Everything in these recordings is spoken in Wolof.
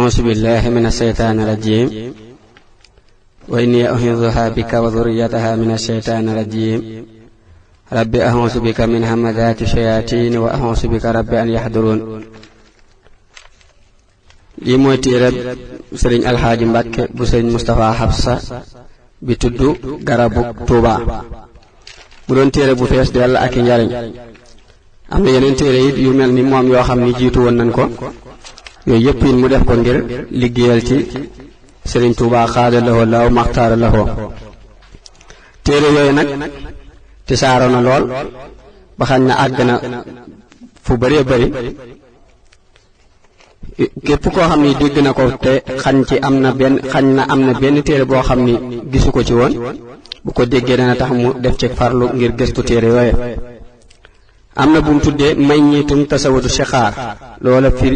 أعوذ بالله من الشيطان الرجيم وإني أعيذها بك وذريتها من الشيطان الرجيم رب أعوذ بك من همزات الشياطين وأعوذ بك رب أن يحضرون lii mooy téereb sëriñ Alxaaji Mbàkke bu sëriñ Mustapha Habsa bi tudd garabu Tuuba mu doon téere bu fees dell ak i njariñ am na yeneen téere it yu mel ni moom yoo xam ni jiitu woon nañ ko yooyu yëpp it mu def ko ngir liggéeyal ci sëriñ Tuuba xaada lahoo law maxtaara lahoo téere yooyu nag ti saaro na lool ba xañ na àgg na fu bëree bëri képp koo xam ni dégg na ko te xañ na benn téere boo xam ni gisu ko ci woon bu ko déggee dana tax mu def ci farlu ngir gëstu téere yooye am na bu mu tuddee may ñiitum tasawudu shixaar loola fi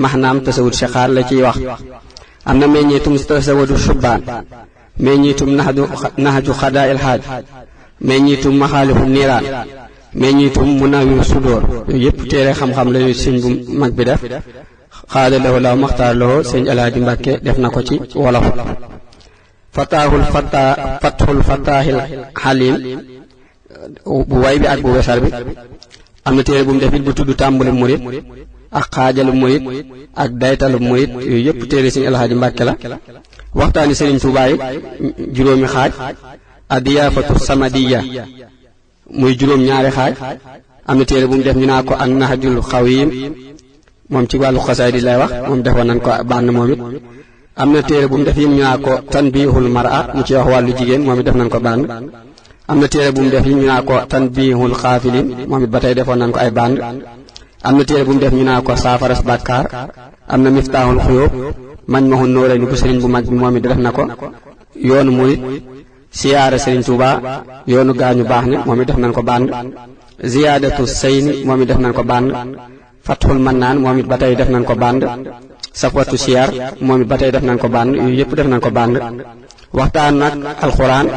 maxnaam tasawudu shixaar la ciy wax am na may ñiitum tasawudu shubbaan may ñiitum naxju xadaa il xaaj may ñiitum maxaalifu niiraan may ñiitum munawiru sudóor yooyu yëpp téere xam-xam la yu sëñ bu mag bi def xaada lahu law maxtaar lahu sëñ Alaaji Mbàkke def na ko ci wolof fathul fatahil xalim bu way bi ak bu wesar bi am na téere bu mu def it bu tudd tàmbali murit ak xaajalu murit ak daytalu murit yooyu yëpp téere sëñ Alaaji Mbàkke la waxtaani sëriñ Tuubaa yi juróomi xaaj adiyaafatu samadiya muy juróom ñaari xaaj am na téere bu mu def ñu naa ko ak nahjul xawim moom ci wàllu xasaay di lay wax moom defoon nañ ko bànn moom it am na téere bu mu def yim ñu naa ko tanbihul mar'a mu ci wax wàllu jigéen moom it def nañ ko bànn am na téere bu mu def yim ñu naa ko tanbihul xaafilin moom it ba tey defoon nañ ko ay bànn am na téere bu mu def ñu naa ko saafaras bàkkaar am na miftaahul xuyóob mañ maxun nóoréy ni bu sëriñ bu mag bi moom it def na ko yoonu murit siyaara sëriñ Tuuba yoonu gaañu baax ne moom it def nañ ko bànn ziyaadatu sayni moom it def nañ ko bànn fathul mannaan moom it ba tey def nañ ko bànd safwatu siyar moom it ba tey def nañ ko bànd yooyu yëpp def nañ ko bànd waxtaan nag alxuraan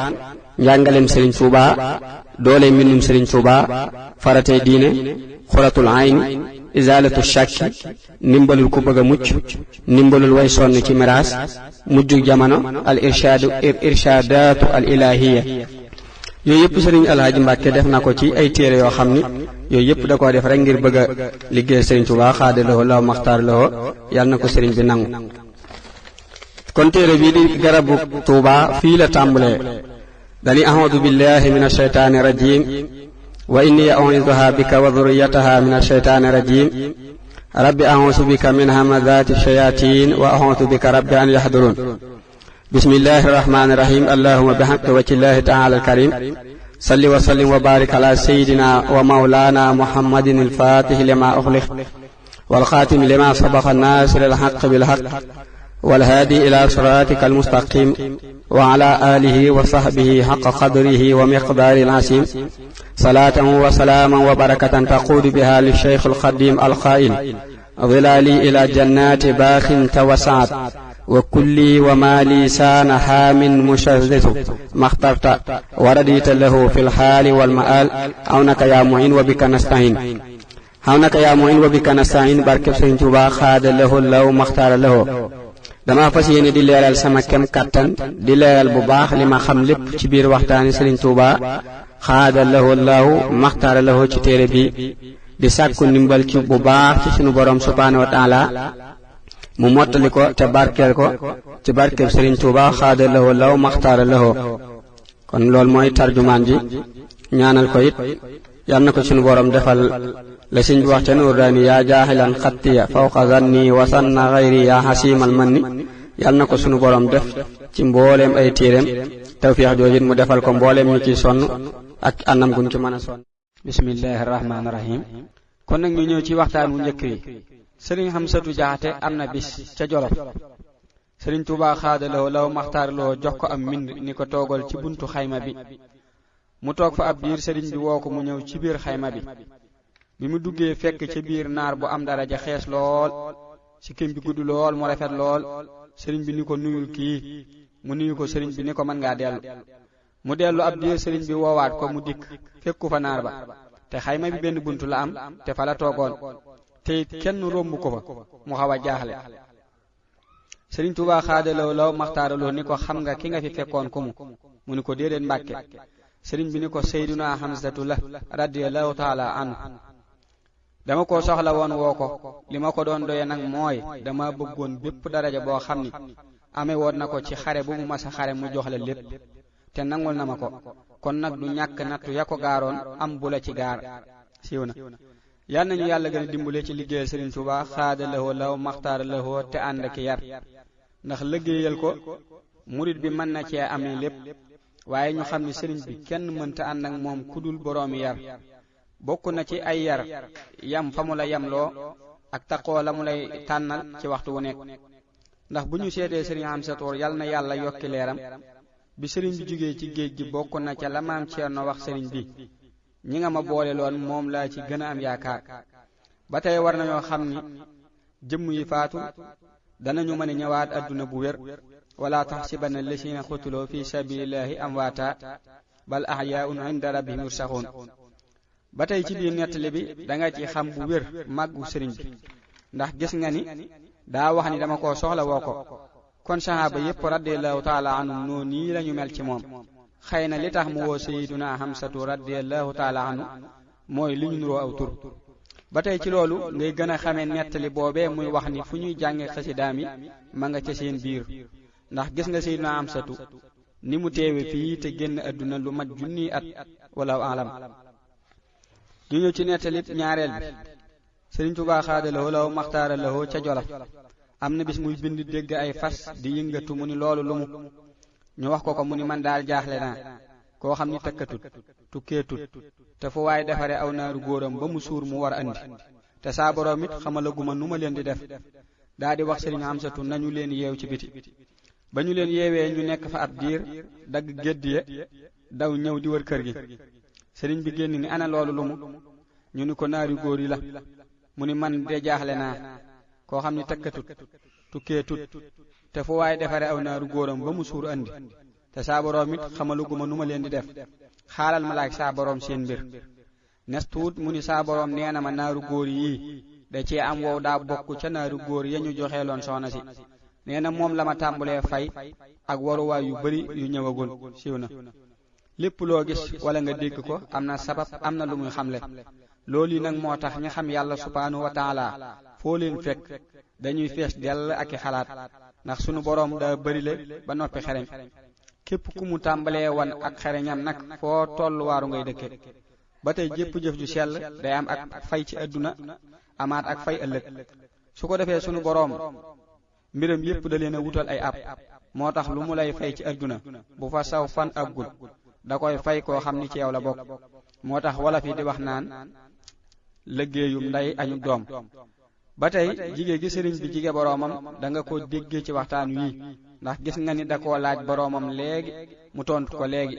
njàngaleem sëriñ Tuuba doole mbindum sëriñ Tuuba faratey diine xuratul ayni izalatu shakki ndimbalul ku bëgg a mucc ndimbalul way sonn ci miraas mujjug jamono al irshadaatu al ilahiya yooyu yëpp sëriñ Alaaji Mbàkke def na ko ci ay téere yoo xam ni yooyu yëpp da koo def rek ngir bëgg a liggéey sëriñ Tuuba xaada lahu law maxtaar lahu yàlla na ko sëriñ bi nangu kon téere bii di garabu Tuuba fii la tàmbalee dani a'uudu billahi min ashaytaani rajim wa inni u'iizuha bika wa dhurriyyataha min ashaytaani rajim rabbi a'uuzu bika min hamazaati shayatin wa a'uuzu bika rabbi an yahdurun bismillahi rahmaani rahim allahumma bihaqqi wajhillahi ta'ala al-karim salli wa sallim wa barik ala sayyidina wa mawlana muhammadin al-fatih lima ughliq wal khatim lima sabaqa nasir al-haqq bil haqq wal hadi ila siratika al-mustaqim wa ala alihi wa sahbihi haqqa qadrihi wa miqdari al-azim salatan wa salaman wa barakatan taqudu biha lish-shaykh al-qadim al-qa'il ظلالي إلى جنات باخ توسعت وكلي ومالي سان حام مشرد ما اخترت ورديت له في الحال والمآل عونك يا معين وبك نستعين عونك يا معين وبك نستعين barkeb Sëriñ Tuuba xaada lahu law maxtaara lahu dama fas yéene di leeral sama kem kattan di leeral bu baax li ma xam lépp ci biir waxtaani Sëriñ Tuuba xaada lahu law maxtaara lahu ci téere bi di sàkku ndimbal ci bu baax ci sunu borom subhaanahu wa taala mu mottali ko te barkeel ko ci barkeb Sëriñ Tuuba xaada lahu law maxtaara lahu kon loolu mooy tarjumaan ji ñaanal ko it yal na ko sunu borom defal la sëñ bi wax ca nuur daani yaa jaaxilan xattiya fawqa zanni wa sanna xayri yaa xasiimal manni yal na ko sunu borom def ci mbooleem ay téereem tawfiix joojit mu defal ko mbooleem ñu ci sonn ak anam gun ci mën a sonn bismillahi rahmaani rahim kon nag ñu ñëw ci waxtaan wu njëkk yi sëriñ Xamsatu Jaxate am na bis ca Jolof sëriñ Tuuba xaada lahu law maxtaar lahu jox ko am mbind ni ko toogal ci buntu xayma bi mu toog fa ab diir sëriñ bi woo ko mu ñëw ci biir xayma bi mu duggee fekk ca biir naar bu am daraja xees lool sikkim bi gudd lool mu rafet lool sëriñ bi ni ko nuyul kii mu nuyu ko sëriñ bi ni ko mën ngaa dellu mu dellu ab diir sëriñ bi woowaat ko mu dikk fekku fa naar ba te xayma bi benn buntu la am te fa la toogoon te it kenn romb ko fa mu xaw a jaaxle Sëriñ Tuubaa xaadalaw law maxtaaraloo ni ko xam nga ki nga fi fekkoon ku mu ni ko déedéet Mbàkke. sëriñ bi ni ko Seyduna Hamsatu la radiyallahu taala anhu. dama ko soxla woon woo ko li ma ko doon doye nag mooy dama bëggoon bépp daraja boo xam ni amee woon na ko ci xare bu mu masa xare mu jox la lépp te nangul na ma ko kon nag du ñàkk nattu ya ko gaaroon am bu la ci gaar. siiw na. yal nañu yàlla gën a dimbale ci liggéeyal Sëriñ Tuubaa xaadalawoo law maxtaaralawoo te ànd ak yar ndax liggéeyal ko murit bi mën na cee amee lépp waaye ñu xam ni sëriñ bi kenn mënta ànd ak moom ku dul boroomi yar. bokk na ci ay yar yam fa mu la yamloo ak taqoo la mu lay tànnal ci waxtu wu nekk ndax bu ñu seetee sëriñ Hamsatu yal na yàlla yokki leeram bi sëriñ bi jógee ci géej gi bokk na ca la maam Ceerno wax sëriñ bi ñi nga ma boole loon moom laa ci gën a am yaakaar. ba tey war nañoo xam ni jëmm yi faatu danañu mën a ñëwaat adduna bu wér wala taxsibanna llazina xutuloo fi sabilillahi amwaata bal ahyaa'un inda rabbihim yursaxuun. ba tey ci biir nettali bi da nga ci xam bu wér màggu sëriñ bi ndax gis nga ni daa wax ni dama ko soxla woo ko kon sahaaba yépp radiyallahu taala anhum noo nii lañu mel ci moom. xëy na li tax mu woo Seyduna Hamsatu radiyallahu taala anhu mooy li ñu nuroo aw tur. ba tey ci loolu ngay gën a xamee nettali boobee muy wax ni fu ñuy jànge xasidaam yi ma nga ca seen biir ndax gis nga Seyduna Hamsatu ni mu teewe fii te génn adduna lu mat junniy at wala alam. ñu ñëw ci nettali ñaareel bi. Sëriñ Tuubaa xaadalawoo law maxtaaralawoo ca Jolof am na bis muy bind dégg ay fas di yëngatu mu ni loolu lu mu ñu wax ko mu ni man daal jaaxle naa koo xam ni tëkkatut tukkeetut te fu waaye defare aw naaru góoram ba mu suur mu war andi te saa boroom it xamalaguma nu ma leen di def. daa di wax sëriñ Hamsatu nañu leen yeew ci biti. ba ñu leen yeewee ñu nekk fa ab diir dagg gédd ya daw ñëw di wër kër gi. sëriñ bi génn ni ana loolu lu mu ñu ni ko naari góor yi la mu ni man de jaaxle naa koo xam ni tëkkatut tukkeetut te fu waaye defare aw naaru góoram ba mu suur andi te saa boroom it xamaluguma nu ma leen di def xaaral ma laaj saa boroom seen mbir. nes tuut mu ni saa boroom nee na ma naaru góor yii da cee am wow daa bokk ca naaru góor ya ñu joxeeloon soxna si nee na moom la ma tàmbulee fay ak waruwaay yu bari yu ñëwagul. siiw na. lépp loo gis wala nga dégg ko am na sabab am na lu muy xamle. loolu yi nag moo tax ñi xam yàlla subhaanahu wa taala foo leen fekk dañuy fees dell ak i xalaat ndax sunu boroom daa bërile ba noppi xereñ. képp ku mu tàmbalee wan ak xereñam nag foo tolluwaaru ngay dëkke. ba tey jépp jëf ju sell day am ak fay ci àdduna amaat ak fay ëllëg. su ko defee sunu boroom mbiram yépp da leen a wutal ay ab moo tax lu mu lay fay ci àdduna bu fa saw fan àggul da koy fay koo xam ni ci yow la bokk. moo tax wolof yi di wax naan liggéeyum ndey añu doom. ba tey jige gi sëriñ bi jige boroomam da nga ko déggee ci waxtaan wii ndax gis nga ni da koo laaj boroomam léegi mu tontu ko léegi.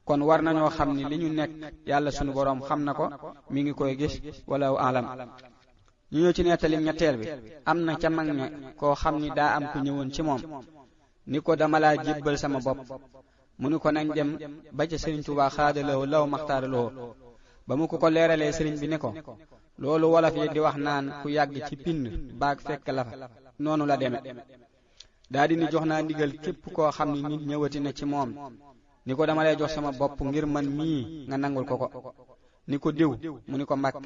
kon war nañoo xam ni li ñu nekk yàlla sunu boroom xam na ko mi ngi koy gis wala alam. ñu ñëw ci nettali ñetteel bi. am na ca mag ña koo xam ni daa am ku ñëwoon ci moom ni ko dama laa jébbal sama bopp mu ni ko nañ dem ba ca Sëriñ Tuubaa xaadalawoo law maxtaaralawoo. ba mu ko leeralee sëriñ bi ne ko loolu wolof yi di wax naan ku yàgg ci pind baag fekk la fa noonu la deme. daa di ni jox naa ndigal képp koo xam ni nit ñëwati na ci moom ni ko dama lay jox sama bopp ngir man mii nga nangul ko ko. ni ko diw mu ni ko Mbàkke.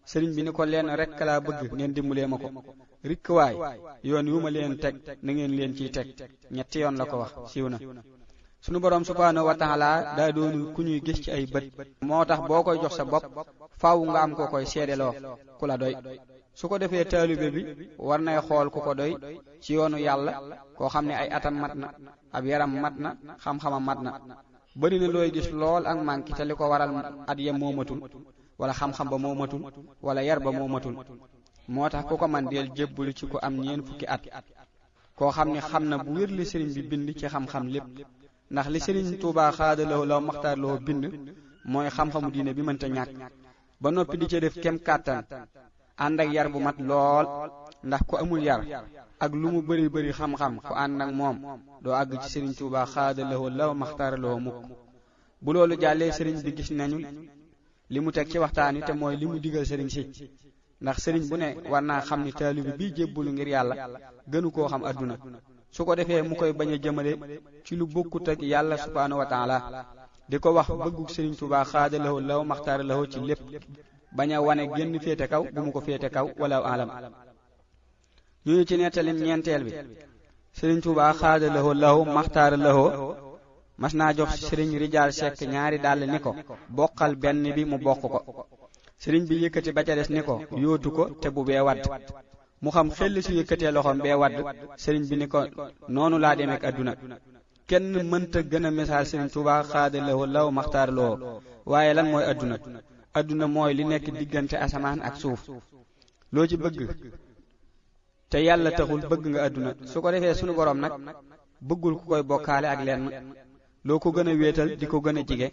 sëriñ bi ni ko leen rekk laa bëgg ngeen dimbalee ma ko rikk waay yoon yu ma leen teg na ngeen leen ciy teg. ñetti yoon la ko wax. siiw na. sunu boroom subhaanahu wa taala daa doonu ku ñuy gis ci ay bët moo tax boo koy jox sa bopp faaw nga am ko koy seedeloo ku la doy. su ko defee taalibe bi war nay xool ku ko doy ci yoonu yàlla koo xam ne ay atam mat na ab yaram mat na xam-xamam mat na. bari na looy gis lool ak manki te li ko waral at ya moo matul wala xam-xam ba moo matul wala yar ba moo matul. moo tax ku ko man deel jébbalu ci ku am ñeen fukki at koo xam ne xam na bu wér li sëriñ bi bind ci xam-xam lépp ndax li Sëriñ Tuubaa xaadalawoo law maxtaaralawoo bind mooy xam-xamu diine bi mënta ñàkk ba noppi di ca def kem kàttan ànd ak yar bu mat lool ndax ku amul yar ak lu mu bari bari xam-xam ku ànd ak moom doo àgg ci Sëriñ Tuubaa xaadalawoo law maxtaaralawoo mukk. bu loolu jàllee sëriñ bi gis nañu li mu teg ci waxtaan wi te mooy li mu digal sëriñ si ndax sëriñ bu ne war naa xam ni taalibe bi jébbalu ngir yàlla gënu koo xam adduna su ko defee mu koy bañ a jëmale ci lu bokkut ak yàlla subhaanahu wa taala di ko wax bëggug sëriñ Tuubaa xaada lahu law maxtaara lahu ci lépp bañ a wane génn féete kaw bu mu ko féete kaw wala alam ñu ci nettalim ñeenteel bi sëriñ Tuubaa xaada lahu law maxtaara lahu mas naa jox sëriñ Rijaal Sekk ñaari dàll ni ko bokkal benn bi mu bokk ko sëriñ bi yëkkati ba ca des ni ko yóotu ko te bu bee wadd mu xam xel su yëkkatee loxoom bee wadd sëriñ bi ni ko noonu laa demeek adduna kenn mënta gën a misaal sëriñ Tuubaa xaada lahu law maxtaara lahu waaye lan mooy adduna adduna mooy li nekk diggante asamaan ak suuf loo ci bëgg te yàlla taxul bëgg nga adduna su ko defee sunu boroom nag bëggul ku koy bokkaale ak lenn loo ko gën a wéetal di ko gën a jige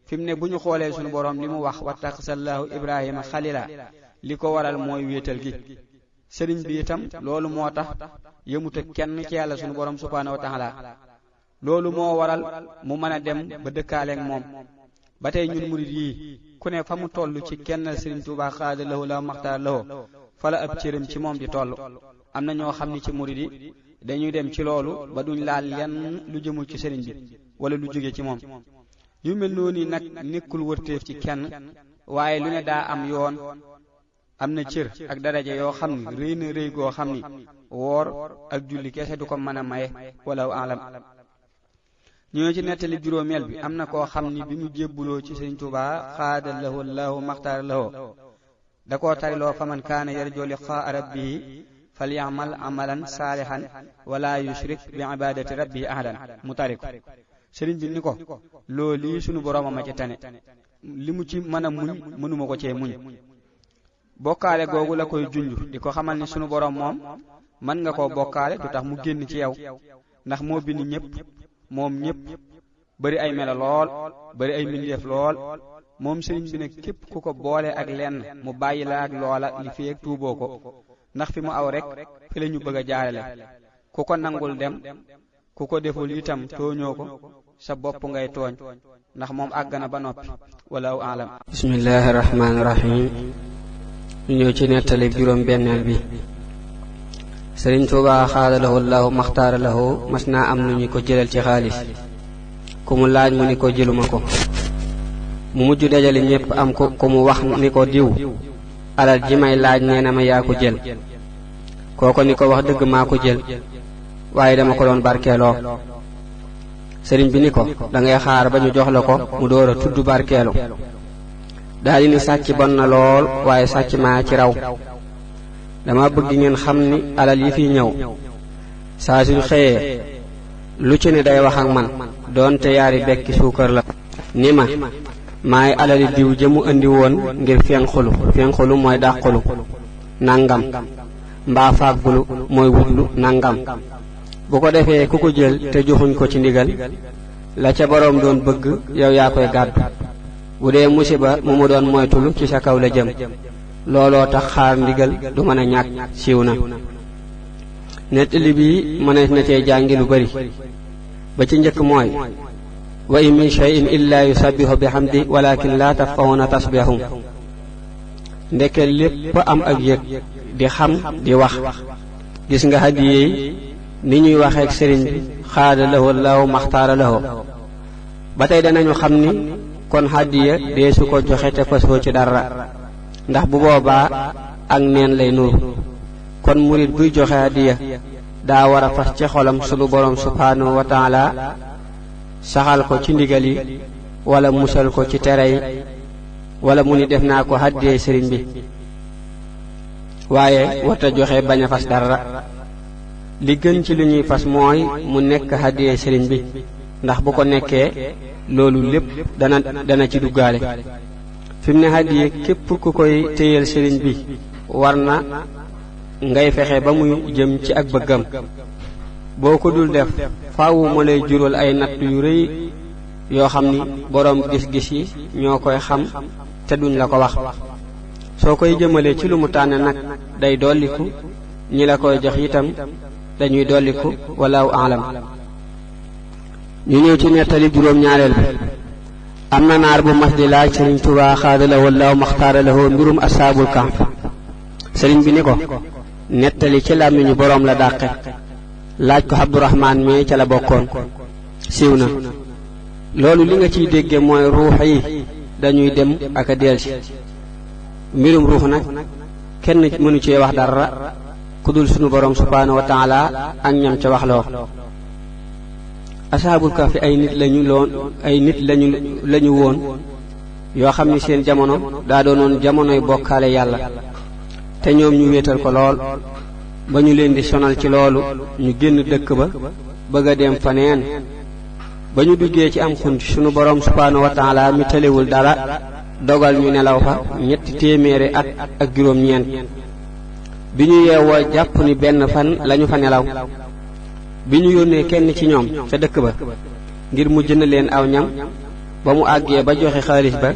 fi mu ne bu ñu xoolee sunu boroom li mu wax wattaxasallahu ibrahima xalila li ko waral mooy wéetal gi sëriñ bi itam loolu moo tax yëmut ak kenn ci yàlla sunu boroom subhaanahu wa taala loolu moo waral mu mën a dem ba dëkkaaleek moom ba tey ñun murid yii ku ne fa mu toll ci kenn sëriñ Tuubaa xaada lahu law maxtaar lahu fala ab cëram ci moom di toll am na ñoo xam ni ci murid yi dañuy dem ci loolu ba duñ laal lenn lu jëmul ci sëriñ bi wala lu jóge ci moom yu mel noonu nag nekkul wërteef ci kenn waaye lu ne daa am yoon am na cër ak daraja yoo xam ni rëy na rëy goo xam ni woor ak julli kese du ko mën a maye wala alam ñoo ci nettali juróomeel bi am na koo xam ni bi mu jébbuloo ci sëriñ Tuubaa xaada lahu allahu maxtaara lahu da koo tariloo faman kaana yarjoo liqaa rabbihi falyamal amalan saalihan wala yushrik bi ibadati rabbihi ahadan mu tari ko sëriñ bi ni ko loolu lii sunu borooma ma ci tane li mu ci mën a muñ mënuma ko cee muñ bokkaale googu la koy junj di ko xamal ni sunu boroom moom mën nga koo bokkaale du tax mu génn ci yow ndax moo bind ñëpp moom ñëpp bari ay melo lool bari ay mbindeef lool moom sëriñ bi ne képp ku ko boole ak lenn mu bàyyi la ak loola li fi ak tuuboo ko ndax fi mu aw rek fi la ñu bëgg a jaarale ku ko nangul dem ku ko deful itam tooñoo ko sa bopp ngay tooñ ndax moom àgg na ba noppi wallahu alam bismillahi rahmaani rahim ñu ñëw ci nettali juróom benneel bi sëriñ Tuubaa xaada lahu allahu maxtaara lahu mas naa am lu ñu ko jëlal ci xaalis ku mu laaj mu ni ko jëluma ko mu mujj dajale ñépp am ko ku mu wax ni ko diw alal ji may laaj nee na ma yaa ko jël kooko ni ko wax dëgg maa ko jël waaye dama ko doon barkeeloo sëriñ bi ni ko dangay xaar ba ñu jox la ko mu door a tudd barkeelu daldi ni sàcc bon na lool waaye sàcc maa ci raw dama bëgg ngeen xam ni alal yi fi ñëw saa suñ xëyee lu ci ne day wax ak man doonte yaari bekki suukar la ni ma maay alali diw jëmu indi woon ngir fenxulu mooy dàqulu nangam mbaa fàggulu mooy wutlu nangam bu ko defee ku ko jël te joxuñ ko ci ndigal la ca boroom doon bëgg yow yaa koy gàddu bu dee musiba mu doon moytulu ci sa kaw la jëm looloo tax xaar ndigal du mën a ñàkk siiw na nettali bii mënees na cee jàngi lu bari ba ci njëkk mooy wa in min shay'in illa yusabbihu bihamdi walakin la tafqahuna tasbihahum ndeke lépp am ak yëg di xam di wax gis nga hadiyeey ni ñuy waxeek sëriñ bi xaada lahu allahu maxtaara lahu ba tey danañu xam ni kon hadiya dee su ko joxe te fasoo ci dara ndax bu boobaa ak neen lay nuru kon murit buy joxe hadiya daa war a fas ci xolam sunu boroom subhaanahu wa taala saxal ko ci ndigal yi wala musal ko ci tere yi wala mu ni def naa ko haddiyee sëriñ bi waaye warta joxe bañ a fas dara li gën ci li ñuy fas mooy mu nekk haddiyee sëriñ bi ndax bu ko nekkee loolu lépp dana ci duggaale fi mu ne hadiye képp ku koy téyal sëriñ bi war na ngay fexe ba muy jëm ci ak bëggam boo ko dul def faawu ma lay jural ay natt yu rëy yoo xam ni boroom gis-gis yi ñoo koy xam te duñ la ko wax soo koy jëmalee ci lu mu tànn nag day dolliku ñi la koy jox itam dañuy dolliku wallahu alam ñu ñëw ci nettali juróom ñaareel bi am na naar bu mas di laaj sëriñ Tuubaa xaada lahu allahu maxtaara lahu mbirum asaabul kahf sëriñ bi ni ko nettali ci làmmiñu boroom la dàqe laaj ko Abdurahmaan mi ca la bokkoon siiw na. loolu li nga ciy dégge mooy ruux yi dañuy dem ak a delsi. mbirum ruux nag kenn mënu cee wax dara ku dul sunu boroom subhaanahu wa taala ak ñam ca waxloo. asaabul kahfi ay nit lañu woon yoo xam ni seen jamono daa doonoon jamonoy bokkaale yàlla te ñoom ñu wéetal ko lool ba ñu leen di sonal ci loolu ñu génn dëkk ba bëgg a dem faneen. ba ñu duggee ci am xunt sunu boroom subhaanahu wa taala mi tëlewul dara dogal ñu nelaw fa 300 at ak juróom-ñeent. bi ñu yeewoo jàpp ni benn fan lañu fa nelaw. bi ñu yónnee kenn ci ñoom ca dëkk ba ngir mu jënd leen aw ñam ba mu àggee ba joxe xaalis ba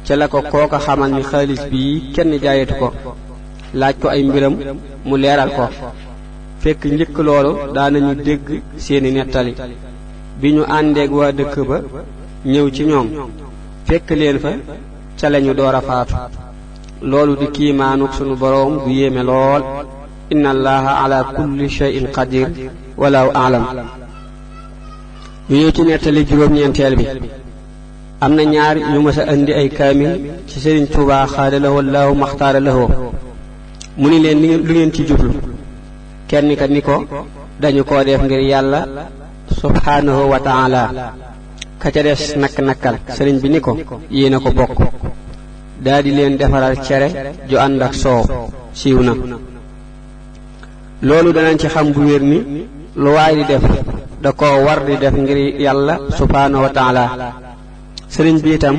ca la ko kooka xamal ni xaalis bii kenn jaayatu ko. laaj ko ay mbiram mu leeral ko. fekk njëkk loolu daanañu dégg seeni nettali. bi ñu àndeeg waa dëkk ba ñëw ci ñoom fekk leen fa ca lañu door a faatu. loolu di kiimaanuk sunu boroom bu yéeme lool. inna allaha ala kulli shay'in qadir walaahu a'lam. ñu ñëw ci nettali juróom-ñeenteel bi. am na ñaar ñu mës a indi ay kaamil ci Sëriñ Tuubaa xaadalahoo wallaahu maxtaara lahoo. mu ni leen lu ngeen ci jublu. kenn ka ni ko dañu koo def ngir yàlla subhaanahu wa taala. ka ca des nakk-nakkal sëriñ bi ni ko yéen a ko bokk. daa di leen defaral cere ju ànd ak soow siiw na. loolu danañ ci xam bu wér ni lu waay di def da koo war di def ngir yàlla subhaanahu wa taala. sëriñ bi itam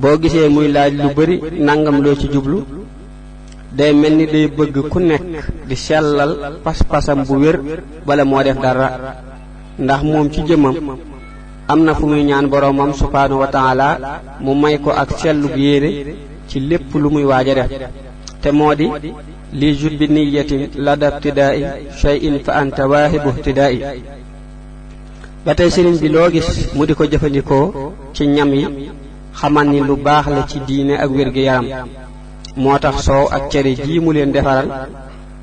boo gisee muy laaj lu bari nangam loo ci jublu day mel ni day bëgg ku nekk di sellal pas-pasam bu wér bala moo def dara. ndax moom ci jëmmam am na fu muy ñaan boroomam subhaanahu wa taala mu may ko ak sellug yéene ci lépp lu muy waaj a def te moo di li jut bi niyatin lada ibtidaa'i shay'in fa anta waahibu ibtidaa'i. ba tey sëriñ bi loo gis mu di ko jëfandikoo ci ñam yi xamal ni lu baax la ci diine ak wér-gi-yaram. moo tax soow ak cere ji mu leen defaral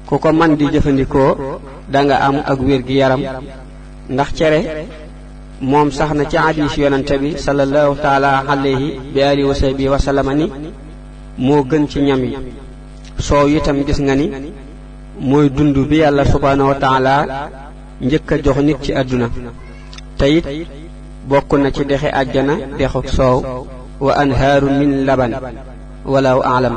ku ko man di jëfandikoo danga am ak wér-gi-yaram. ndax cere moom sax na ci hadiis yonante bi sallallahu taala alayhi bi alihi wa sahbihi wa sallama ni moo gën ci ñam yi. soow itam gis nga ni mooy dund bi yàlla subhaanahu wa taala njëkk a jox nit ci àdduna te it bokk na ci dexe àjjana dexuk soow wa anhaaru min laban walaahu a'lam.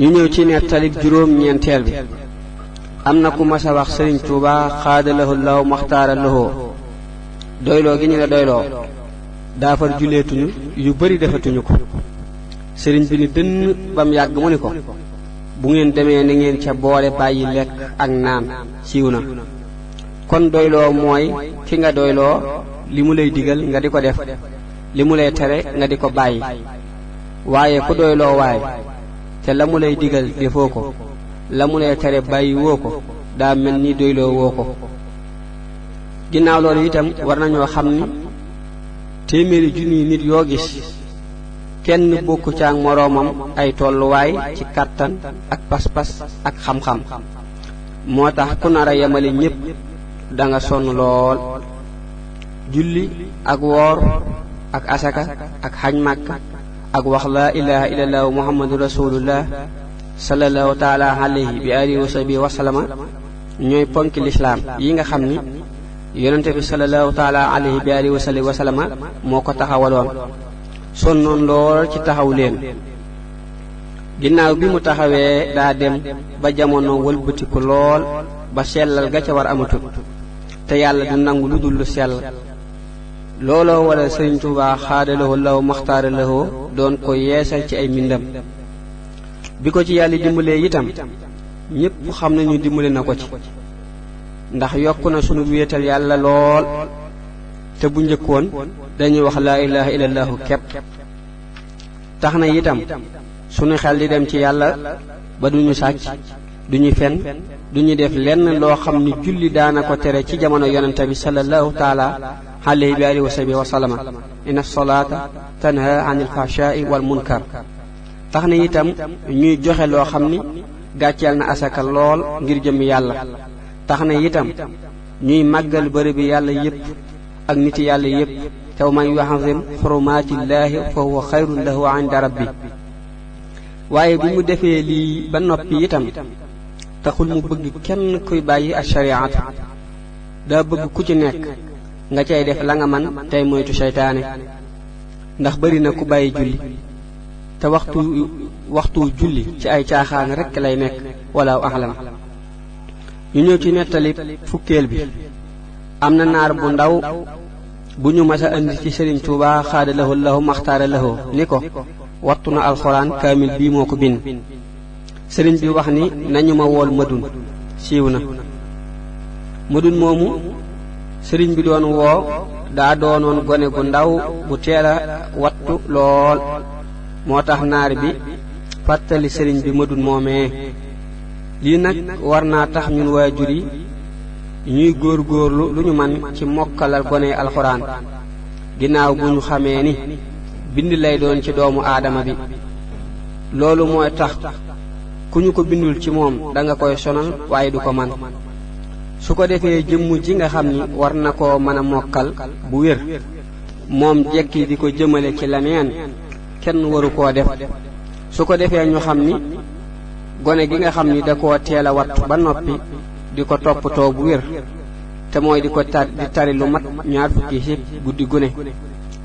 ñu ñëw ci nettalik juróom-ñeenteel bi. am na ku mas a wax Sëriñ Tuubaa xaadalahu law maxtaara lahoo doyloo gi ñu la doyloo daafar juleetuñu yu bari defatuñu ko. sëriñ bi ni dënn bam yàgg mu ni ko bu ngeen demee na ngeen ca boole bàyyi lekk ak naan siiw na. kon doyloo mooy ki nga doyloo li mu lay digal nga di ko def li mu lay tere nga di ko bàyyi. waaye ku doyloo waay te la mu lay digal defoo ko la mu lay tere bàyyi woo ko daa mel ni doyloo woo ko. ginnaaw loolu itam war nañoo xam ni téeméeri junniy nit yoo gis kenn bokku ca ak moroomam ay tolluwaay ci kàttan ak pas-pas ak xam-xam. moo tax ku nar a yemale ñépp da nga sonn lool. julli ak woor ak asaka ak xaj màkka ak wax laa ilaha illallah muhammadu rasulullah sallallahu taala alayhi bi alihi wa sahbihi wa sallama ñooy ponki lislaam yi nga xam ni yonente bi sallallahu taala alayhi bi alihi wa sahbihi wa sallama moo ko taxawaloon. sonnoon lool ci taxaw leen. ginnaaw bi mu taxawee daa dem ba jamono wëlbatiku lool ba sellal ga ca war amatul te yàlla du nangu lu dul lu sell. looloo waral Sëriñ Tuubaa xaadalahoo law maxtaara lahoo doon ko yeesal ci ay mbindam. bi ko ci yàlla dimbalee itam ñépp xam nañu dimbale na ko ci ndax yokk na sunu wéetal yàlla lool. te bu njëkkoon dañuy wax laa ilaha illallahu kepp. tax na itam sunu xel di dem ci yàlla ba duñu sàcc duñu fen duñu def lenn loo xam ni julli daana ko tere ci jamono yonente bi sallallahu taala alayhi bi alihi wa sahbihi wa sallama inna salaata tanha anil fahshaa'i wal munkar. tax na itam ñuy joxe loo xam ni gàcceel na asaka lool ngir jëm yàlla. tax na itam ñuy màggal bërëb bi yàlla yépp ak niti yàlla yépp te man yu'azzim xurumaatillaahi fa huwa xayrun lahu inda rabbi. waaye bi mu defee lii ba noppi itam taxul mu bëgg kenn kuy bàyyi ak shariat. daa bëgg ku ci nekk nga cay def la nga man tey moytu seytaane, ndax bari na ku bàyyi julli te waxtu julli ci ay caaxaan rekk lay nekk. walaaw axlam. ñu ñëw ci nettali fukkeel bi. am na naar bu ndaw bu ñu masa andi ci Sëriñ Tuubaa xaada lahu maxtaara lahu ni ko wattu na alxuraan kaamil bii moo ko bind. sëriñ bi wax ni nañu ma wool Madun. siiw na. Madun moomu sëriñ bi doon woo daa doonoon gone gu ndaw bu teel a wattu lool, moo tax naar bi fàttali sëriñ bi Madun moomee. lii nag war naa tax ñun waajur yi ñuy góorgóorlu lu ñu man ci mokkalal gone alxuraan, ginnaaw bu ñu xamee ni bind lay doon ci doomu aadama bi. loolu mooy tax ku ñu ko bindul ci moom danga koy sonal waaye du ko man. su ko defee jëmm ji nga xam ni war na koo mën a mokkal bu wér, moom jekki di ko jëmale ci leneen, kenn waru koo def. su ko defee ñu xam ni gone gi nga xam ni da koo teel a wattu ba noppi di ko toppatoo bu wér, te mooy di tari lu mat ñaar fukki xisib guddi gune,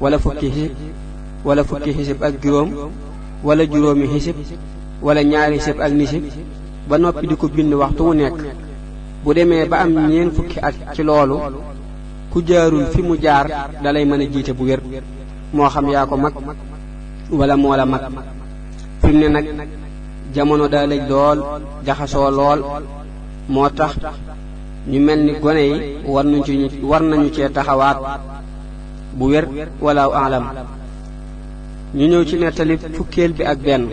wala fukki xisib ak juróom, wala juróomi xisib, wala ñaari xisib ak nisib, ba noppi di ko bind waxtu wu nekk. bu demee ba am ñeen fukki at ci loolu, ku jaarul fi mu jaar dalay mën a jiite bu wér, moo xam yaa ko mag wala moo la mag. fi mu ne nag jamono daa lëj lool, jaxasoo lool, moo tax ñu mel ni gone yi war nañu cee taxawaat bu wér. walaaw alam. ñu ñëw ci nettali fukkeel bi ak benn.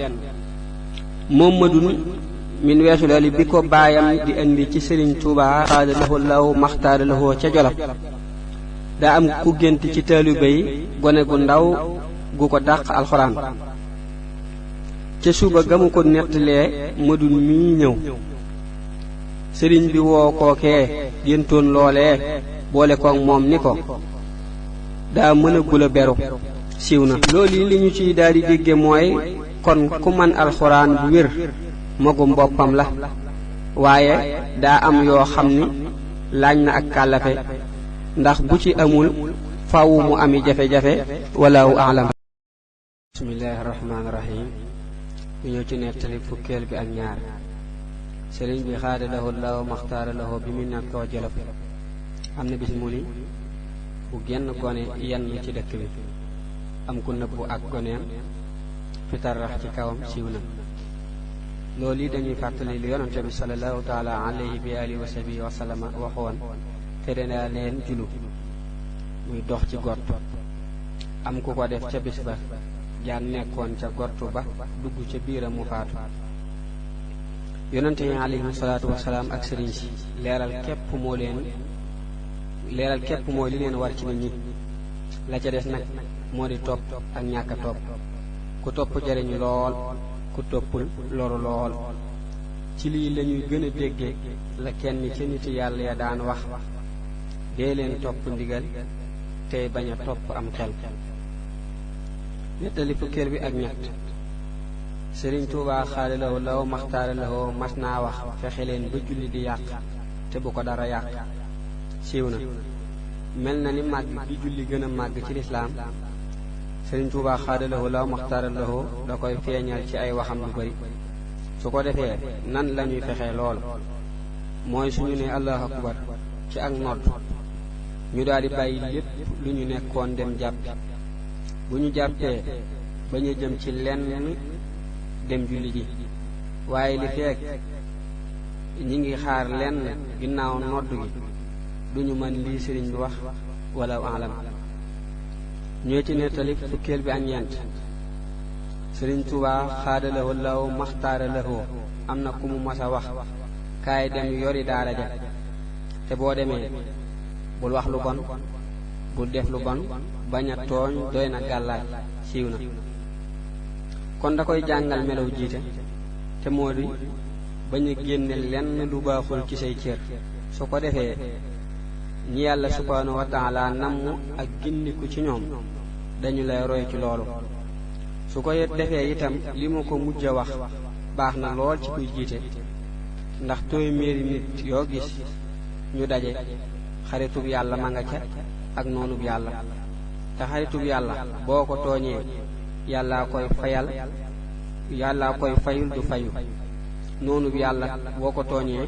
moom Madun min weesu loolu bi ko baayam di indi ci Sëriñ Tuubaa xaada lahu maxtaara lahu ca Jolof, daa am ku gént ci taalibe yi gone gu ndaw gu ko dàq alxuraan. ca suba gamu ko nettalee Madun mii ñëw, sëriñ bi woo kookee géntoon loolee boole koog moom ni ko daa mën a gula beru. siiw na. loolu li ñu ciy daal di dégge mooy kon ku man alxuraan bu wér magum boppam la, waaye daa am yoo xam ni laaj na ak kàllafe, ndax bu ci amul faaw mu ami jafe-jafe. walaahu a'lam. bismillaahi rahmaani rahiim. ñu ñëw ci nettali fukkeel bi ak ñaar. sëriñ bi xaada lahu maxtaara lahu bi mu nekk koo Jolof, am na bis mu ni bu genn gone yenn ci dëkk bi, am ku nëbbu ak goneem fitar rax ci kawam. siiw na. loolu yi dañuy fàttali lu yonante bi sallallahu taala alayhi bi alihi wa sahbihi wa sallama waxoon, tere naa leen julu muy dox ci gott. am ku ko def ca bis ba, jaan nekkoon ca gottu ba dugg ca biiram mu faatu. yonante yi alayhim salaatu wasalaam ak sëriñ si leeral képp mooy li leen war ci nit ñi. la ca des nag moo di topp ak ñàkk a topp. ku topp jariñu lool, ku toppul loru lool. ci lii lañuy gën a dégge la kenn ci nit yàlla ya daan wax, dee leen topp ndigal tey bañ a topp am xel. nettali fukkeel bi ak ñett. Sëriñ Tuubaa xaada lahu maxtaara lahu mas naa wax fexe leen ba julli di yàq te bu ko dara yàq. siiw na. mel na ni màgg bi julli gën a màgg ci lislaam, Sëriñ Tuubaa xaada lahu maxtaara lahu da koy feeñal ci ay waxam lu bari. su ko defee nan lañuy fexe lool mooy suñu ne allahu akbar ci ak nodd, ñu daal di bàyyi lépp lu ñu nekkoon dem jàppi. bu ñu jàppee bañ a jëm ci lenn dem julli ji, waaye li feek ñi ngi xaar lenn ginnaaw nodd gi duñu mën lii sëriñ bi wax. wala alam. ñoo ci nettali fukkeel bi ak ñeent. Sëriñ Tuubaa xaada lahu maxtaara lahu am na ku mu mas a wax kaay dem yori daara ja, te boo demee bul wax lu bon, bul def lu bon, bañ a tooñ doy na gàllaaj. siiw na. kon da koy jàngal melaw jiite te moo di bañ a génne lenn lu baaxul ci say cër su ko defee ñi yàlla subhaanahu wa taala namm ak gindiku ci ñoom dañu lay roy ci loolu su ko defee itam li ma ko mujj a wax baax na lool ci kuy jiite ndax téeméeri nit yoo gis ñu daje xaritub yàlla ma nga ca ak noonub yàlla te xaritub yàlla boo ko tooñee yàllaa koy fayul du fayu noonub yàlla boo ko tooñee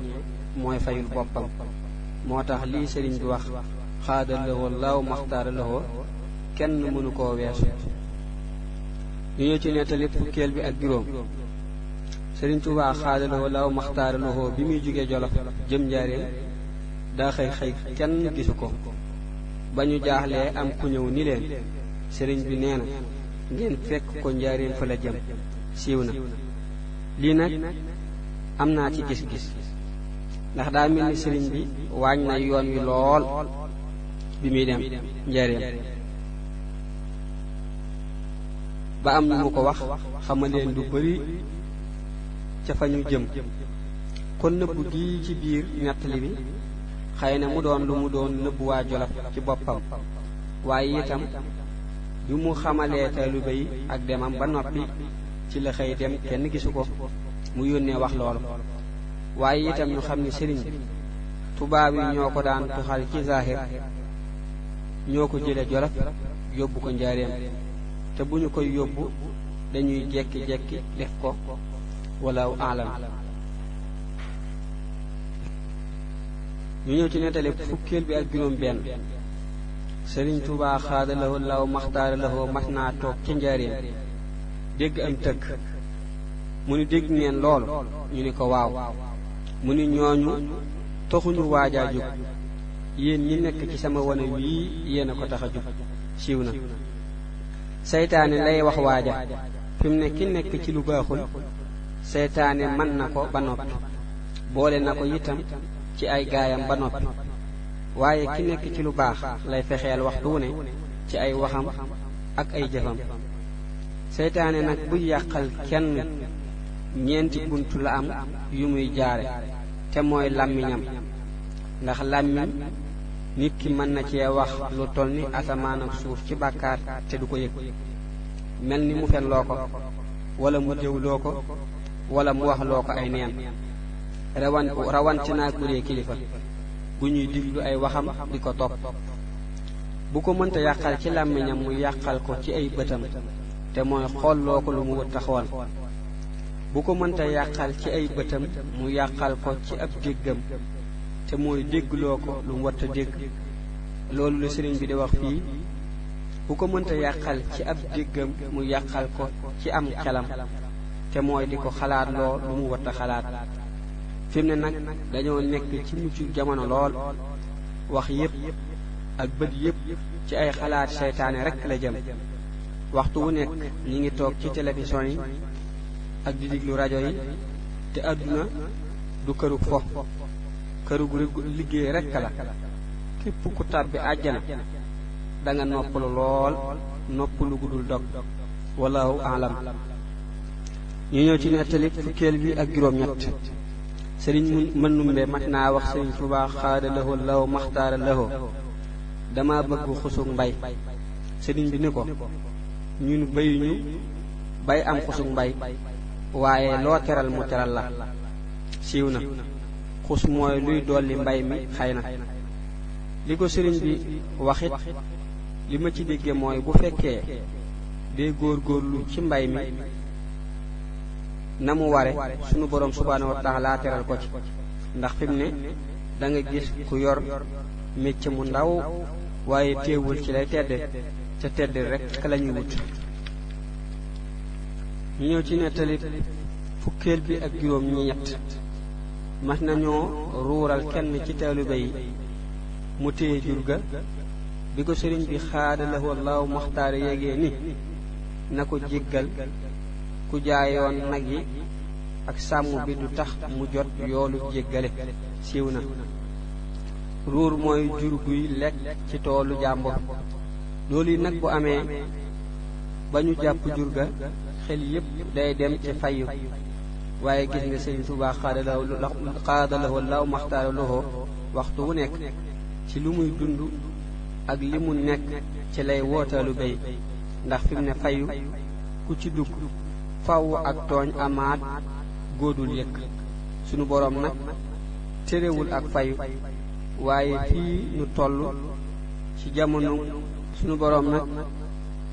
mooy fayul boppam moo tax lii sëriñ bi wax xaada lahoo laaw maxtaara lahoo kenn mënu koo weesu ñu ñëw ci nettali fukkeel bi ak juróom sëriñ Tuubaa xaada lahoo laaw maxtaara lahoo bi muy jóge Jolof jëm Njaaréem daa xëy kenn gisu ko ba ñu jaaxlee am ku ñëw ni leen sëriñ bi nee na ngeen fekk ko Njaaréem fa la jëm siiw na lii nag am naa ci gis-gis ndax daa mel ni sëriñ bi waañ na yoon wi lool bi muy dem Njaaréem ba am ñu mu ko wax xamal leen du bari ca fa ñu jëm kon nëbbu gi ci biir nettali bi xëy na mu doon lu mu doon nëbbu waa Jolof ci boppam waaye itam bi mu xamalee taalibe yi ak demam ba noppi ci la xëy dem kenn gisu ko mu yónnee wax loolu waaye itam ñu xam ni sëriñ bi tubaab yi ñoo ko daan tuxal ci zahir ñoo ko jële Jolof yóbbu ko Njaaréem te bu ñu koy yóbbu dañuy jekki-jekki def ko walaaw aalam ñu ñëw ci nettali fukkeel bi ak juróom benn sëriñ Tuubaa xaada lahoo law maxtaara lahoo mas naa toog ci Njaaréem dégg am tëgg mu ni dégg ngeen loolu ñu ni ko waaw mu ni ñooñu taxuñu waajaa jóg yéen ñi nekk ci sama wane wii yéen a ko tax a jóg siiw na seytaane lay wax waaja fi mu ne ki nekk ci lu baaxul seytaane mën na ko ba noppi boole na ko itam ci ay gaayam ba noppi waaye ki nekk ci lu baax lay fexeel waxtu wu ne ci ay waxam ak ay jëfam seytaane nag buy yàqal kenn ñeenti bunt la am yu muy jaare te mooy làmmiñam ndax làmmiñ nit ki mën na cee wax lu toll ni asamaan ak suuf ci bàkkaar te du ko yëg mel ni mu fenloo ko wala mu jëwloo ko wala mu waxloo ko ay neen rawante naa bu dee kilifa bu ñuy diglu ay waxam di ko topp bu ko mënta yàqal ci làmmiñam mu yàqal ko ci ay bëtam te mooy xoolloo ko lu mu wut taxawal bu ko mënta yàqal ci ay bëtam mu yàqal ko ci ab déggam te mooy déggloo ko lu mu watta dégg loolu la sëriñ bi di wax fii bu ko mënta yàqal ci ab déggam mu yàqal ko ci am xelam te mooy di ko xalaat loo lu mu watta xalaat fi mu ne nag dañoo nekk ci mucc jamono lool wax yépp ak bët yépp ci ay xalaat seytaane rekk la jëm waxtu wu nekk ñi ngi toog ci télévision yi ak di diglu rajo yi te àdduna du kërug fo kërug liggéey rekk la képp ku tàbbi àjjana da nga noppalu lool noppalu gudul dog wallahu alam ñu ñëw ci nettali fukkeel bi ak juróom-ñett sëriñ mën numbe mat naa wax sëriñ Tuubaa xaada lahoo law maxtaara lahoo dama bëgg xusug mbay sëriñ bi ni ko ñun bayuñu bay am xusug mbay waaye loo teral mu teral la siiw na xus mooy luy dolli mbay mi xëy na li ko sëriñ bi waxit li ma ci dégge mooy bu fekkee dee góorgóorlu ci mbay mi na mu ware sunu borom subhaanahu wa taala teral ko ci ndax fi mu ne da nga gis ku yor mécc mu ndaw waaye teewul ci lay tedde ca tedd rek la ñuy wut ñu ñëw ci nettali fukkeel bi ak juróom ñett mas nañoo ruural kenn ci taalibe yi mu téye jur ga bi ko sëriñ bi xaada lahoo laaw maxtaar yégee ni na ko jéggal ku jaayoon nag yi ak sàmm bi du tax mu jot yoolu jéggale siiw na ruur mooy jur guy lekk ci toolu jàmbur loolu yi nag bu amee ba ñu jàpp jur ga xel yépp day dem ci fayu waaye gis nga Sëriñ Tuubaa xaadalawoo law maxtaara loxo waxtu wu nekk ci lu muy dund ak li mu nekk ci lay wootalu bay ndax fi mu ne fayu ku ci dugg faw ak tooñ amaat góodul yëkk sunu boroom nag terewul ak fayu waaye fii nu toll ci jamono sunu boroom nag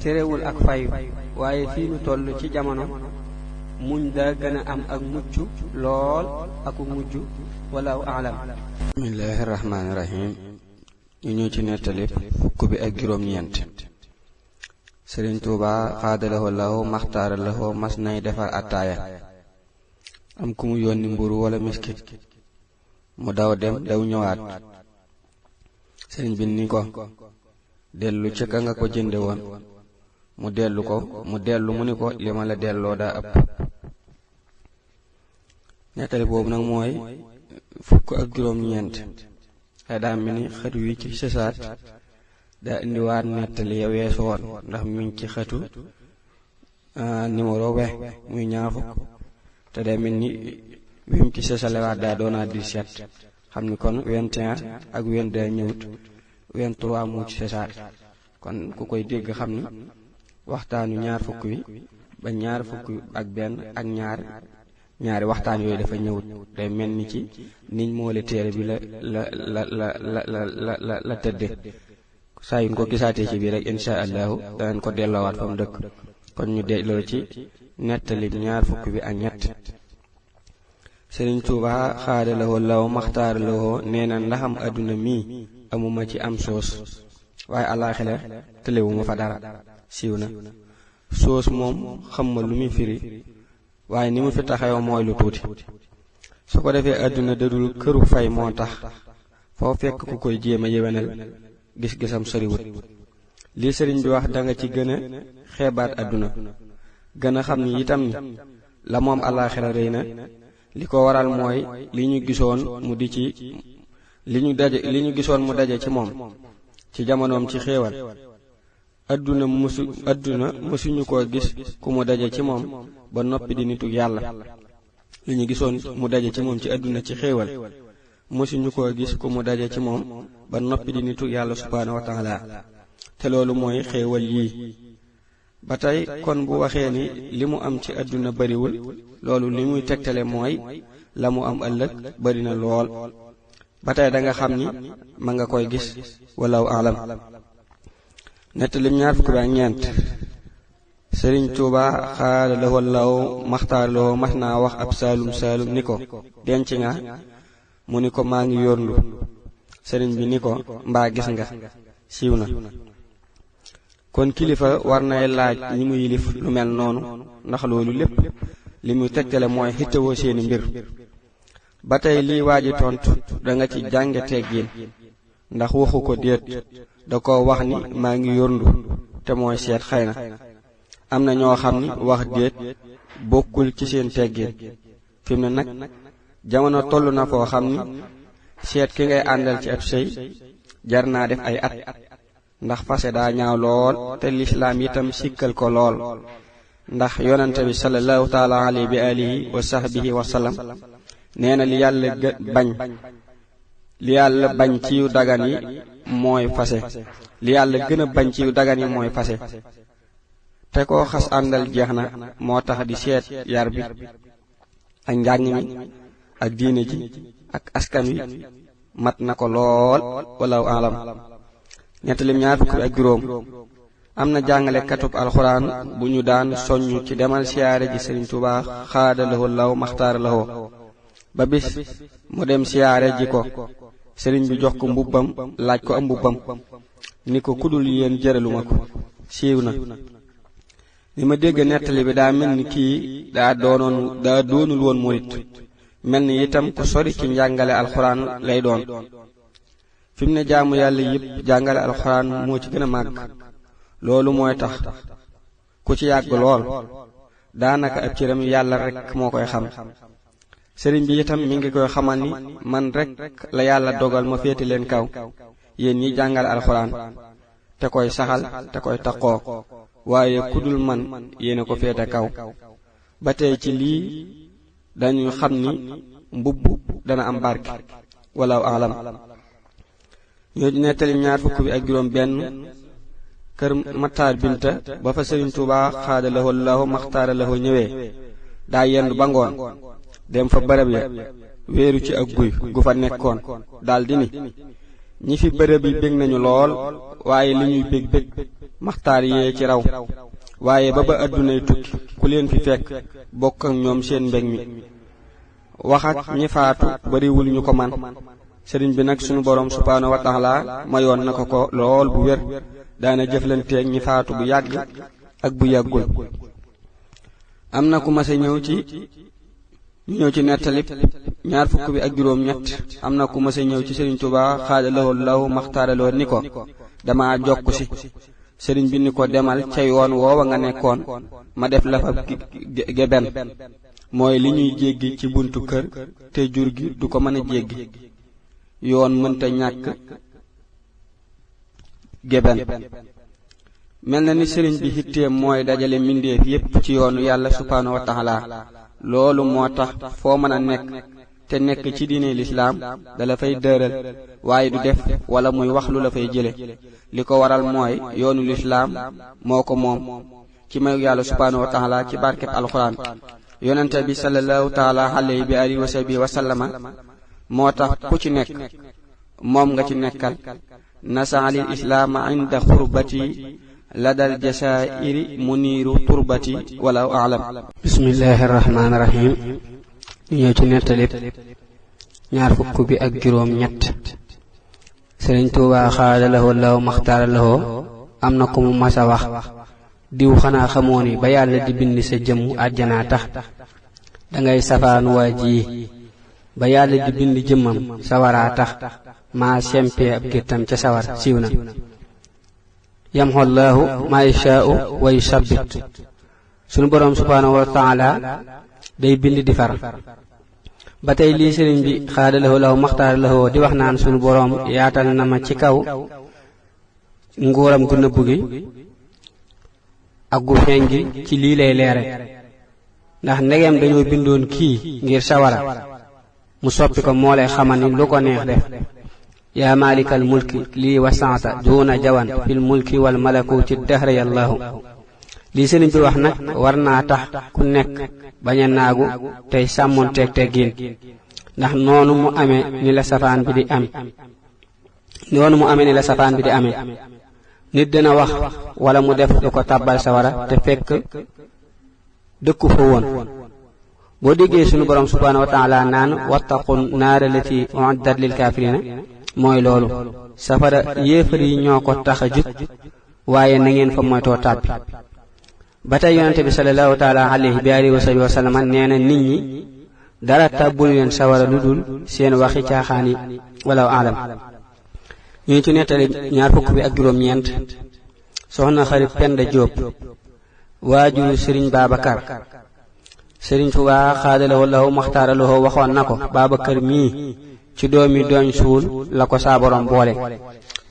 terewul ak fayu waaye fii nu toll ci jamono muñ daa gën a am ak mucc lool aku mujj walaahu aalam. bismillaahi rahmaani rahiim. ñu ñëw ci nettali fukk bi ak juróom-ñeent. Sëriñ Tuubaa xaadalawoo law maxtaara lawoo mas nay defar attaaya am ku mu yónni mburu wala miskit mu daw dem daw ñëwaat. sëriñ bi ni ko dellu ci ka nga ko jënde woon mu dellu mu ni ko li ma la delloo daa ëpp. nettali boobu nag mooy fukk ak juróom-ñeent. ay daa mel ni xët wi ci sësaat daa indiwaat nettali ya weesu woon ndax mi ngi ci xëtu numéro muy ñaar fukk te day mel ni bi mu ci sësalewaat daa doonaat 17 xam ni kon 21 ak 22 ñëwut 23 mu ci sësaat kon ku koy dégg xam ni waxtaanu ñaar fukk wi ba ñaar fukk ak benn ak ñaari waxtaan yooyu dafa ñëwut day mel ni ci niñ moole téere bi la tëdde saa yu ñu ko gisaatee ci biir rek insha allahu danañ ko delloowaat fa mu dëkk kon ñu delloo ci nettali ñaar fukk bi ak ñett. Sëriñ Tuubaa xaadalawoo law maxtaaralawoo nee na ndaxam adduna mii amuma ci am soos waaye alaaxira tëlewuma fa dara siiw na. soos moom xam ma lu muy firi waaye ni mu fi taxawoo mooy lu tuuti su ko defee adduna dadul këru fay moo tax foo fekk ku koy jéem a yewenal gis-gisam soriwut. lii sëriñ bi wax da nga ci gën a xeebaat adduna gën a xam ni itam ni la moom alaaxira rëy na. li ko waral mooy li ñu gisoon mu daje ci moom ci jamonoom ci xéewal adduna mësuñu koo gis ku mu daje ci moom ba noppi di nitu yàlla. li ñu gisoon mu daje ci moom ci adduna ci xéewal mësuñu koo gis ku mu daje ci moom ba noppi di nitu yàlla subhaanahu wa taala te loolu mooy xéewal yii. ba tey kon bu waxee ni li mu am ci adduna bariwul loolu li muy tegtale mooy la mu am ëllëg bari na lool. ba tey da nga xam ni ma nga koy gis walaahu alam. nettali ñaar fukk ak ñeent. Sëriñ Tuubaa xaadalawoo law maxtaaralawoo mas naa wax ab saalum ni ko denc nga mu ni ko maa ngi yóorndu. sëriñ bi ni ko mbaa gis nga siiw na. kon kilifa war nay laaj ñi mu yilif lu mel noonu ndax loolu lépp li muy tegtale mooy xittewoo seeni mbir. ba tey lii waaji tontu da nga ci jànge teggiin ndax waxu ko déet da ko wax ni maa ngi yóorndu te mooy seet xëy na. am na ñoo xam ni wax déet bokkul ci seen teggiin. fi mu ne nag jamono toll na foo xam ni seet ki ngay àndal ci ab sëy jar naa def ay at ndax fase daa ñaaw lool te lislaam itam sikkal ko lool ndax yonente bi sallallahu taala alayhi bi alihi wa sahbihi wa sallam nee na li yàlla bañ ci yu dagan yi mooy fase. li yàlla gën a bañ ci yu dagan yi mooy fase te koo xas àndal jeex na. moo tax di seet yar bi ak njàng mi ak diine ji ak askan wi mat na ko lool walaahu alam. nettalim ñaar fukk ak juróom. am na jàngale katub alxuraan bu ñu daan soññ ci demal siyaare ji Sëriñ Tuubaa xaadalawoo law maxtaaralawoo ba bis mu dem siyaare ji ko sëriñ bi jox ko mbubbam laaj ko am mbubbam ni ko kudul yéen jëraluma ko siiw na. li ma dégg nettali bi daa mel ni kii daa doonul woon murit mel ni itam ku sori ci njàngale alxuraan lay doon. fi mu ne jaamu yàlla yépp jàngale alxuraan moo ci gën a màgg. loolu mooy tax ku ci yàgg lool daanaka ab cëram yàlla rek moo koy xam. sëriñ bi itam mi ngi koy xamal ni man rek la yàlla dogal ma féete leen kaw yéen ñi jàngale alxuraan te koy saxal te koy taqoo waaye kudul man yéena ko féete kaw. ba tey ci lii dañuy xam ni mbubb dana am barke. walaaw alam. ñoo di nettali ñaar fukk bi ak juróom benn kër Mattaar Binta ba fa Sëriñ Tuubaa xaada lahoo lahu maxtaara lahoo ñëwee daa yendu ba ngoon dem fa bërëb ya wéeru ci ak guy gu fa nekkoon daldi ni ñi fi bërëb yi bég nañu lool waaye li ñuy bég bég maxtaar yee ci raw waaye ba addunay tukki ku leen fi fekk bokk ak ñoom seen mbég mi wax ak ñi faatu bariwul ñu ko man sëriñ bi nag sunu boroom subhaanahu wa taala mayoon na ko lool bu wér daana jëflanteeg ñi faatu bu yàgg ak bu yàggul. am na ku mas a ñëw ci nettalib ñaar fukk bi ak juróom ñett am na ku mas a ñëw ci Sëriñ Tuubaa xaada lahoo lahu maxtaaraloo ni ko dama jokk si. sëriñ bi ni ko demal ca yoon woowa nga nekkoon ma def la fa geben mooy li ñuy jéggi ci buntu kër te jur gi du ko mën a jéggi yoon mënta ñàkk geben. mel na ni sëriñ bi xitteem mooy dajale mbindeef yépp ci yoonu yàlla subhaanahu wa taala loolu moo tax foo mën a nekk te nekk ci diine lislaam dala fay dëral waaye du def wala muy wax lu la fay jële li ko waral mooy yoonu lislaam moo ko moom ci mayu yàlla subhaanahu wa taala ci barkeb alxuraan. yonente bi sallallahu taala alayhi bi alihi wa sahbihi wa sallama moo tax ku ci nekk moom nga ci nekkal nasaalil islaama inda xurbati ladal jasaa'iri muniiru turbati walaahu a'lam. bismillahi rahmaani rahim. ñu ñëw ci nettalib ñaar fukk bi ak juróom ñett Sëriñ Tuubaa xaada lahoo lahu maxtaara lahoo am na ko mu masa wax diw xanaa xamoo ni ba yàlla di bind sa jëmm àjjanaa tax dangay safaan waa ji ba yàlla di bind jëmmam sawaraa tax maa sempee ab géttam ca sawar siiw na. yamxollaahu maa yashaa'u wa yusabbit sunu boroom subhaanahu wa taala day bind di far. ba tey lii sëriñ bi xaada lahoo lahu maxtaara lahoo di wax naan sunu boroom yaatal na ma ci kaw nguuram gu nëbbu gi ak gu feeñ gi ci lii lay leere ndax ndegem dañoo bindoon kii ngir sawara mu soppi ko moo lay xamal ni lu ko neex def. yaa maalikal mulki lii wasaata duuna jawan fil mulki wal malakuti dahra yallahu. lii sëriñ bi wax nag war naa tax ku nekk bañ a naagu tey sàmmoon teggiin ndax noonu mu amee ni la safaan bi di amee nit dina wax wala mu def lu ko tàbbal sawara te fekk dëkku fa woon. boo déggee sunu borom subhaanahu wa taala naan wattaqu naara lati u'iddat lil kaafiriina mooy loolu safara yéefar yi ñoo ko tax a jug waaye na ngeen fa moytoo tàbbi. ba tey yonente bi sallallahu taala alayhi bi alihi wa sahbihi wa sallama nee na nit ñi dara tàbbul leen sawara lu dul seen waxi caaxaan yi walaahu aalam. ñu ci nettali ñaar fukk bi ak juróom ñeent soxna xarit Penda Jóob waajuru Sëriñ Babacar Sëriñ Tuubaa xaada lahoo lahu maxtaara lahoo waxoon na ko Babacar mii ci doomi dooñ suul la ko saa borom boole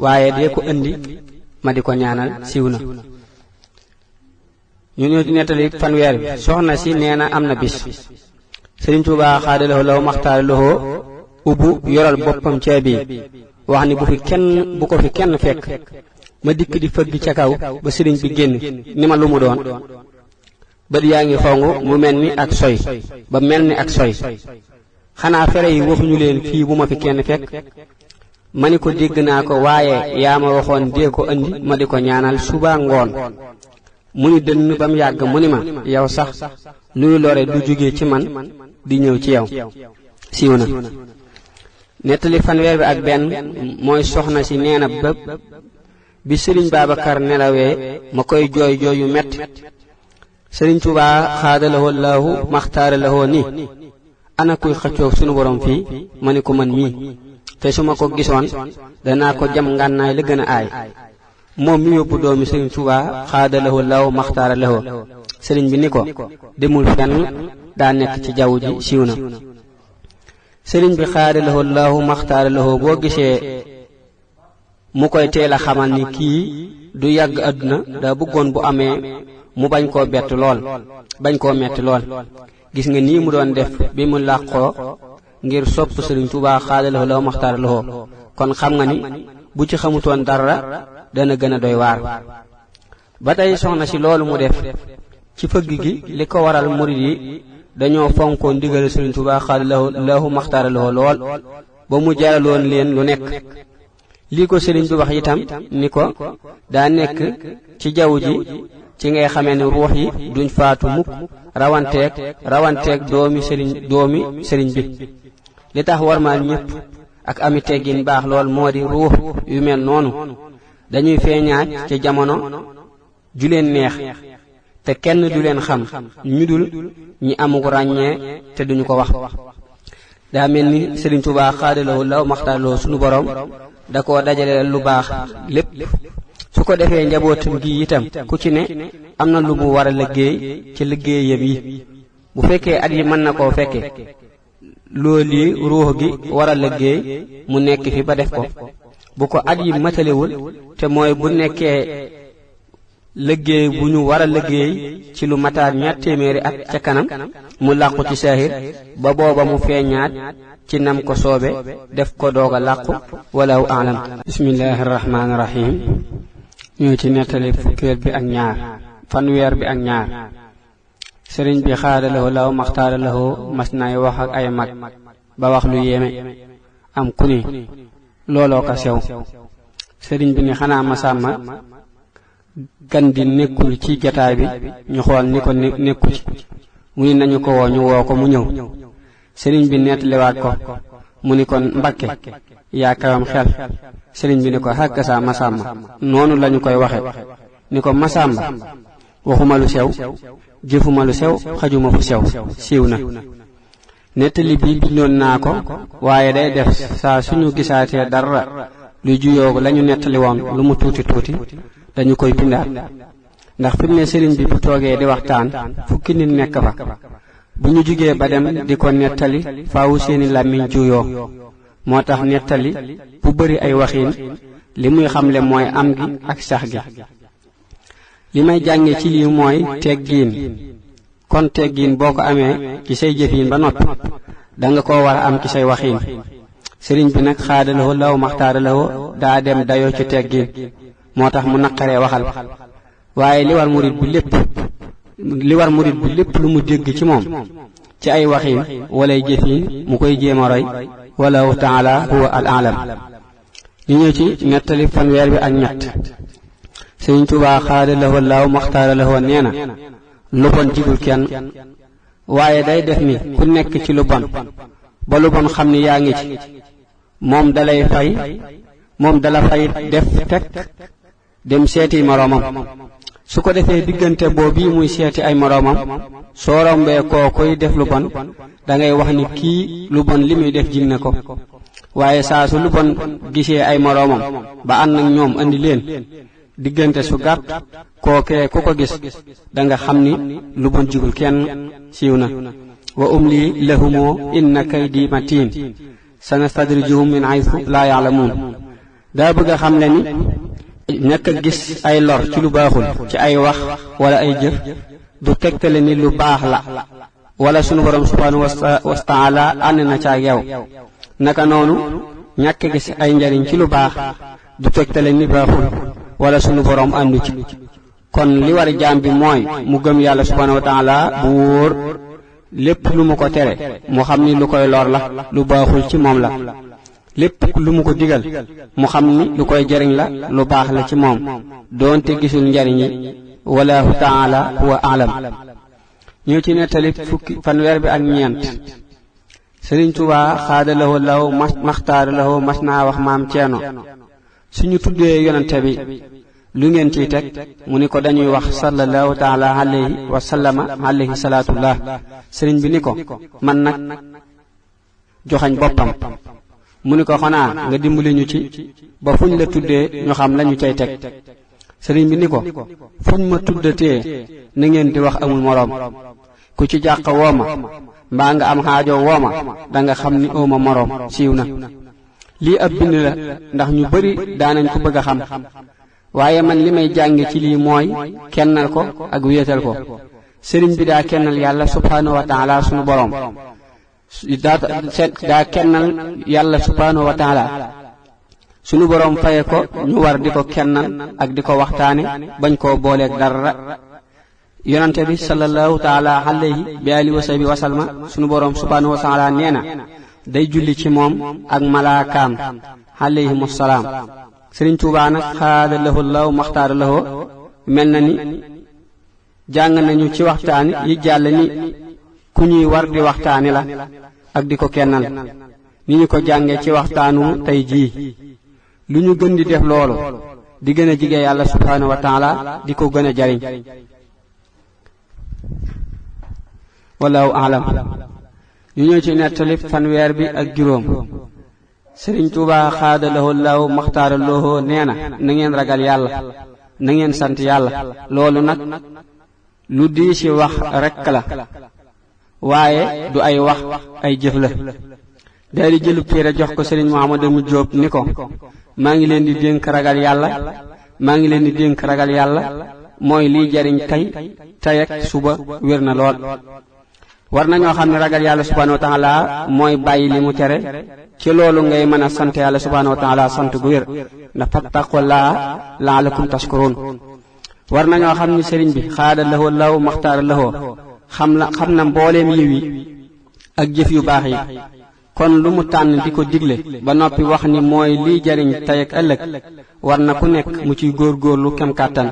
waaye dee ko indi ma di ko ñaanal siiw na. ñu ñëw di nettali fanweer bi soxna si nee na am na bis Sëriñ Tuubaa xaada lahoo lahu maxtaara lahoo ubbu yoral boppam caabi wax ni bu ko fi kenn fekk ma dikk di fëgg ca kaw ba sëriñ bi génn ni ma lu mu doon bët yaa ngi xongu mu mel ni ak soy ba mel ni ak soy xanaa fere yi waxuñu leen fii bu ma fi kenn fekk ma ni ko dégg naa ko waaye yaa ma waxoon dee ko andi ma di ko ñaanal suba ngoon mu ni dënn ba mu yàgg mu ni ma yow sax luy lore du jóge ci man di ñëw ci yow siiw na. nettali fanweer bi ak benn mooy soxna si nee na bi Sëriñ Babacar nelawee ma koy jooy jooy yu metti Sëriñ Tuubaa xaada lahoo lahu maxtaara lahoo ni ana kuy xëccoog sunu borom fii ma ni ko man mii te su ma ko gisoon danaa ko jam ngànnaay la gën a aay moom mi yóbbu doomi Sëriñ Tuubaa xaada lahoo lahu maxtaara lahoo sëriñ bi ni ko demul fenn daa nekk ci jaww ji siiw na. sëriñ bi xaada lahoo lahu maxtaara lahoo boo gisee mu koy teel a xamal ni kii du yàgg àdduna daa bëggoon bu amee mu bañ koo bett lool bañ koo metti lool. gis nga nii mu doon def bi mu làqoo ngir sopp Sëriñ Tuubaa xaadalahoo law maxtaara lahoo kon xam nga ni bu ci xamutoon dara dana gën a doy waar. ba tey soxna si loolu mu def ci fëgg gi li ko waral murid yi dañoo fonkoo ndigal Sëriñ Tuubaa xaadalahoo law maxtaara lahoo lool ba mu jaraloon leen lu nekk. lii ko sëriñ bi wax itam ni ko daa nekk ci jaww ji ci ngay xamee ne ruux yi duñ faatu mukk rawanteeg doomi sëriñ bi. li tax warmaal ñëpp ak ami teggin baax lool moo di ruux yu mel noonu dañuy feeñaat ci jamono ju leen neex te kenn du leen xam ñu dul ñi amug ràññee te duñu ko wax. daa mel ni Sëriñ Tuubaa xaadalahoo law maxtaaralahoo sunu borom da koo dajale lu baax lépp su ko defee njabootam gi itam ku ci ne am na lu mu war a liggéey ci liggéeyam yi. bu fekkee at yi mën na koo fekke loolu yi ruux gi war a liggéey mu nekk fi ba def ko. bu ko at yi matalewul te mooy bu nekkee liggéey bu ñu war a liggéey ci lu mataar 200 at ca kanam mu làqu ci saahir ba booba mu feeñaat ci nam ko soobe def ko doog a làqu walaahu aalam. bismillaahi rahmaani rahiim. ñoo ci nettali fukkeel bi ak ñaar fanweer bi ak ñaar. sëriñ bi xaadalahoo law maxtaaralahoo mas nay wax ak ay mag ba wax lu yéeme am ku ni looloo ko sew. sëriñ bi ni xanaa Masamba gan di nekkul ci jataay bi ñu xool ni ko nekku ci mu ni nañu ko woo ñu woo ko mu ñëw. sëriñ bi nettaliwaat ko mu ni kon Mbakke yaa kawam xel. sëriñ bi ni ko xàkk saa Masamba noonu lañu koy waxe ni ko Masamba waxuma lu sew jëfuma lu sew xajuma fu sew siiw na. nettali bi bindoon naa ko waaye day def saa suñu gisaatee dara lu juyoo lañu nettali woon lu mu tuuti dañu koy bindaat ndax fi mu ne sëriñ bi bu toogee di waxtaan fukki nit nekk fa bu ñu jugee ba dem di ko nettali faawu seeni làmmiñ juyoo. moo tax nettali bu bari ay waxiin li muy xamle mooy am gi ak sax gi. li may jànge ci lii mooy teggiin. kon teggiin boo ko amee ci say jëfiin ba noppi danga ko war a am ci say waxiin. sëriñ bi nag xaadalahoo law maxtaaralahoo daa dem dayoo ci teggiin moo tax mu naqaree waxal. waaye li war murid bi lépp lu mu dégg ci moom ci ay waxiin walay jëfiin mu koy jéem a roy wallahu taala huwa al aalam. ñu ñëw ci nettali fanweer bi ak ñett. Sëriñ Tuubaa xaadalahoo law maxtaaralahoo nee na lu bon jigul kenn waaye day def ni ku nekk ci lu bon ba lu bon xam ni yaa ngi ci moom dala fay def teg dem seeti moroomam. su ko defee diggante boobu muy seeti ay moroomam soo rombee koo koy def lu bon dangay wax ni kii lu bon li muy def jig na ko. waaye saa su lu bon gisee ay moroomam ba ànd ak ñoom andi leen diggante su gàtt kookee ku ko gis danga xam ni lu bon jigul kenn siiw na. wa umli lahumoo inna kaydi matiin sanastadrijuhum min haythu laa ya'lamuun. daa bëgg a xam le ni ñàkk a gis ay lor ci lu baaxul ci ay wax wala ay jëf du tegtale ni lu baax la wala sunu borom subhaanahu wa taala ànd na ca ak yow. naka noonu ñàkk a gis ay njariñ ci lu baax du tegtale ni baaxul wala sunu borom àndu ci. kon li war jaam bi mooy mu gëm yàlla subhaanahu wa taala bu wóor lépp lu mu ko tere mu xam ni lu koy lor la lu baaxul ci moom la. lépp lu mu ko digal mu xam ni lu koy jariñ la lu baax la ci moom doonte gisul njariñ yi wallahu taala huwa aalam. ñëw ci nettali fanweer bi ak ñeent. Sëriñ Tuubaa xaadalahoo law maxtaaralahoo mas naa wax maam Ceerno suñu tuddee yonente bi lu ngeen ciy teg mu ni ko dañuy wax sallallahu taala alayhi wa sallama alayhi salaatullah. sëriñ bi ni ko man nag joxañ boppam mu ni ko xanaa nga dimbali ñu ci ba fuñ la tuddee ñu xam lañu cay teg. sëriñ bi ni ko fuñ ma tuddatee na ngeen di wax amul moroom ku ci jàq wooma mbaa nga am xaajo wooma danga xam ni ooma moroom siiw na. lii ab bind la ndax ñu bari daanañ ko bëgg a xam waaye man li may jànge ci lii mooy kennal ko ak wéetal ko sëriñ bi daa kennal yàlla subhanahu wa taala sunu boroom daa kennal yàlla subhanahu wa taala sunu boroom faye ko ñu war di ko kennal ak di ko waxtaane bañ koo booleeg dara yonante bi sallallahu taala alayhi bi alihi wa sahbihi wa sallama sunu boroom subhanahu wa taala nee na day julli ci moom ak malaakaam alayhimu salaam Sëriñ Tuubaa nag xaada lahu law maxtaara lahu mel na ni jàng nañu ci waxtaani yi jàll ni ku ñuy war di waxtaani la ak di ko kennal ni ñu ko jànge ci waxtaanu tey jii lu ñu gën di def loolu di gën a jige yàlla subhaanahu wa taala di ko gën a jariñ wallahu a'lam ñu ñëw ci nettali fanweer bi ak juróom Sëriñ Tuubaa xaada lahu law maxtaara lahu nee na ngeen ragal yàlla na ngeen sant yàlla loolu nag lu di ci wax rekk la waaye du ay wax ay jëf la daal di jëlub téere jox ko Sëriñ Muhammadu mu Jóob ni ko maa ngi leen di dénk ragal yàlla maa ngi leen di dénk ragal yàlla mooy liy jariñ tey ak suba wér na lool war nañoo xam ne ragal yàlla subhanahu wa taala mooy bàyyi li mu tere ci loolu ngay mën a sant yàlla subhanahu wa taala sant gu wér ndax fattaqullaha la'allakum tashkurun war nañoo xam ni sëriñ bi xaada lahu law maxtaara lahu xam na mbooleem yiw yi ak jëf yu baax yi kon lu mu tànn di ko digle ba noppi wax ni mooy liy jariñ tey ak ëllëg war na ku nekk mu ciy góorgóorlu kem kàttan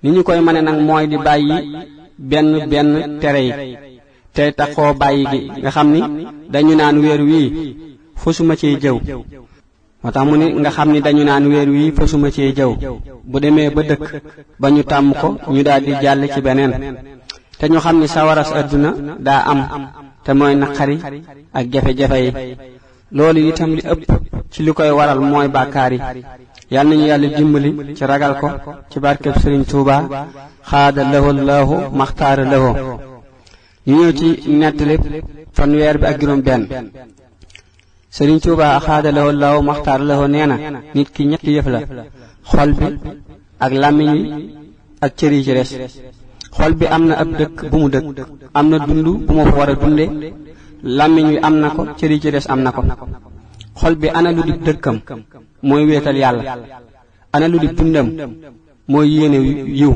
ni ñu koy mëne nag mooy di bàyyi benn tere yi tey taxoo bàyyi gi nga xam ni dañu naan weer wii fasuma cee jëw moo tax mu ne nga xam ni dañu naan weer wii fasuma cee jëw bu demee ba dëkk ba ñu tàmm ko ñu daal di jàll ci beneen te ñu xam ni sawaras adduna daa am te mooy naqari ak jafe-jafe yi loolu itam li ëpp ci li koy waral mooy bàkkaar yi yal nañu yàlla dimbali ci ragal ko ci barkeb Sëriñ Tuubaa xaada lahu lahu maxtaara lahu ñu ñëw ci nettali fanweer bi ak juróom benn Sëriñ Tuubaa xaada lahu lahu maxtaara lahu nee na nit ki ñetti yëf la xol bi ak làmmiñ wi ak cër yi ci des xol bi am na ab dëkk bu mu dëkk am na dund bu mu fa war a dunde làmmiñ wi am na ko cër yi ci des am na ko xol bi ana lu di dëkkam mooy wéetal yàlla ana lu di dundam mooy yéene yiw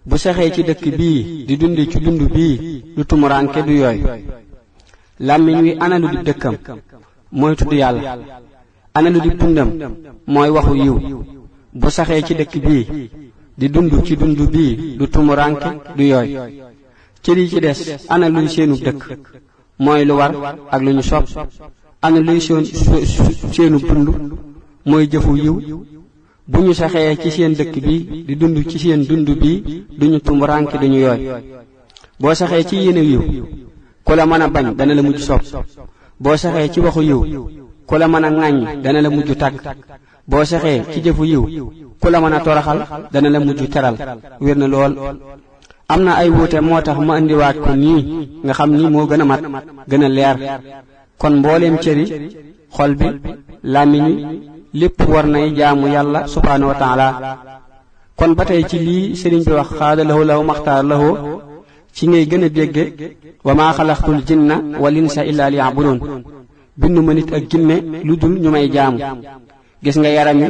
bu saxee ci dëkk bii di dundi ci dund bii du tumuranke du yooy làmmiñ wi ana lu di dëkkam mooy tudd yàlla ana lu di dundam mooy waxu yiw bu saxee ci dëkk bii di dund ci dund bii du tumuranke du yooy cër yi ci des ana luy seenu dëkk mooy lu war ak lu ñu sopp ana luy seenu dund mooy jëfu yiw bu ñu saxee ci seen dëkk bi di dund ci seen dund bi duñu tumuranke duñu yooy boo saxee ci yéene yiw ku la mën a bañ dana la mujj sopp boo saxee ci waxu yiw ku la mën a ŋàññ dana la mujj tàgg boo saxee ci jëfu yiw ku la mën a toraxal dana la mujj teral wér na lool am na ay wuute moo tax ma indiwaat ko nii nga xam ni moo gën a mat gën a leer kon mbooleem cëri xol bi làmmiñ wi lépp war nay jaamu yàlla subhaanahu wa taala kon ba tey ci lii sëriñ bi wax xaada lahu lahu maxtaar lahu ci ngay gën a dégge wa maa xalaqtul jinna wal insa illa liya'budun bindu ma nit ak jinne lu dul ñu may jaamu gis nga yaram wi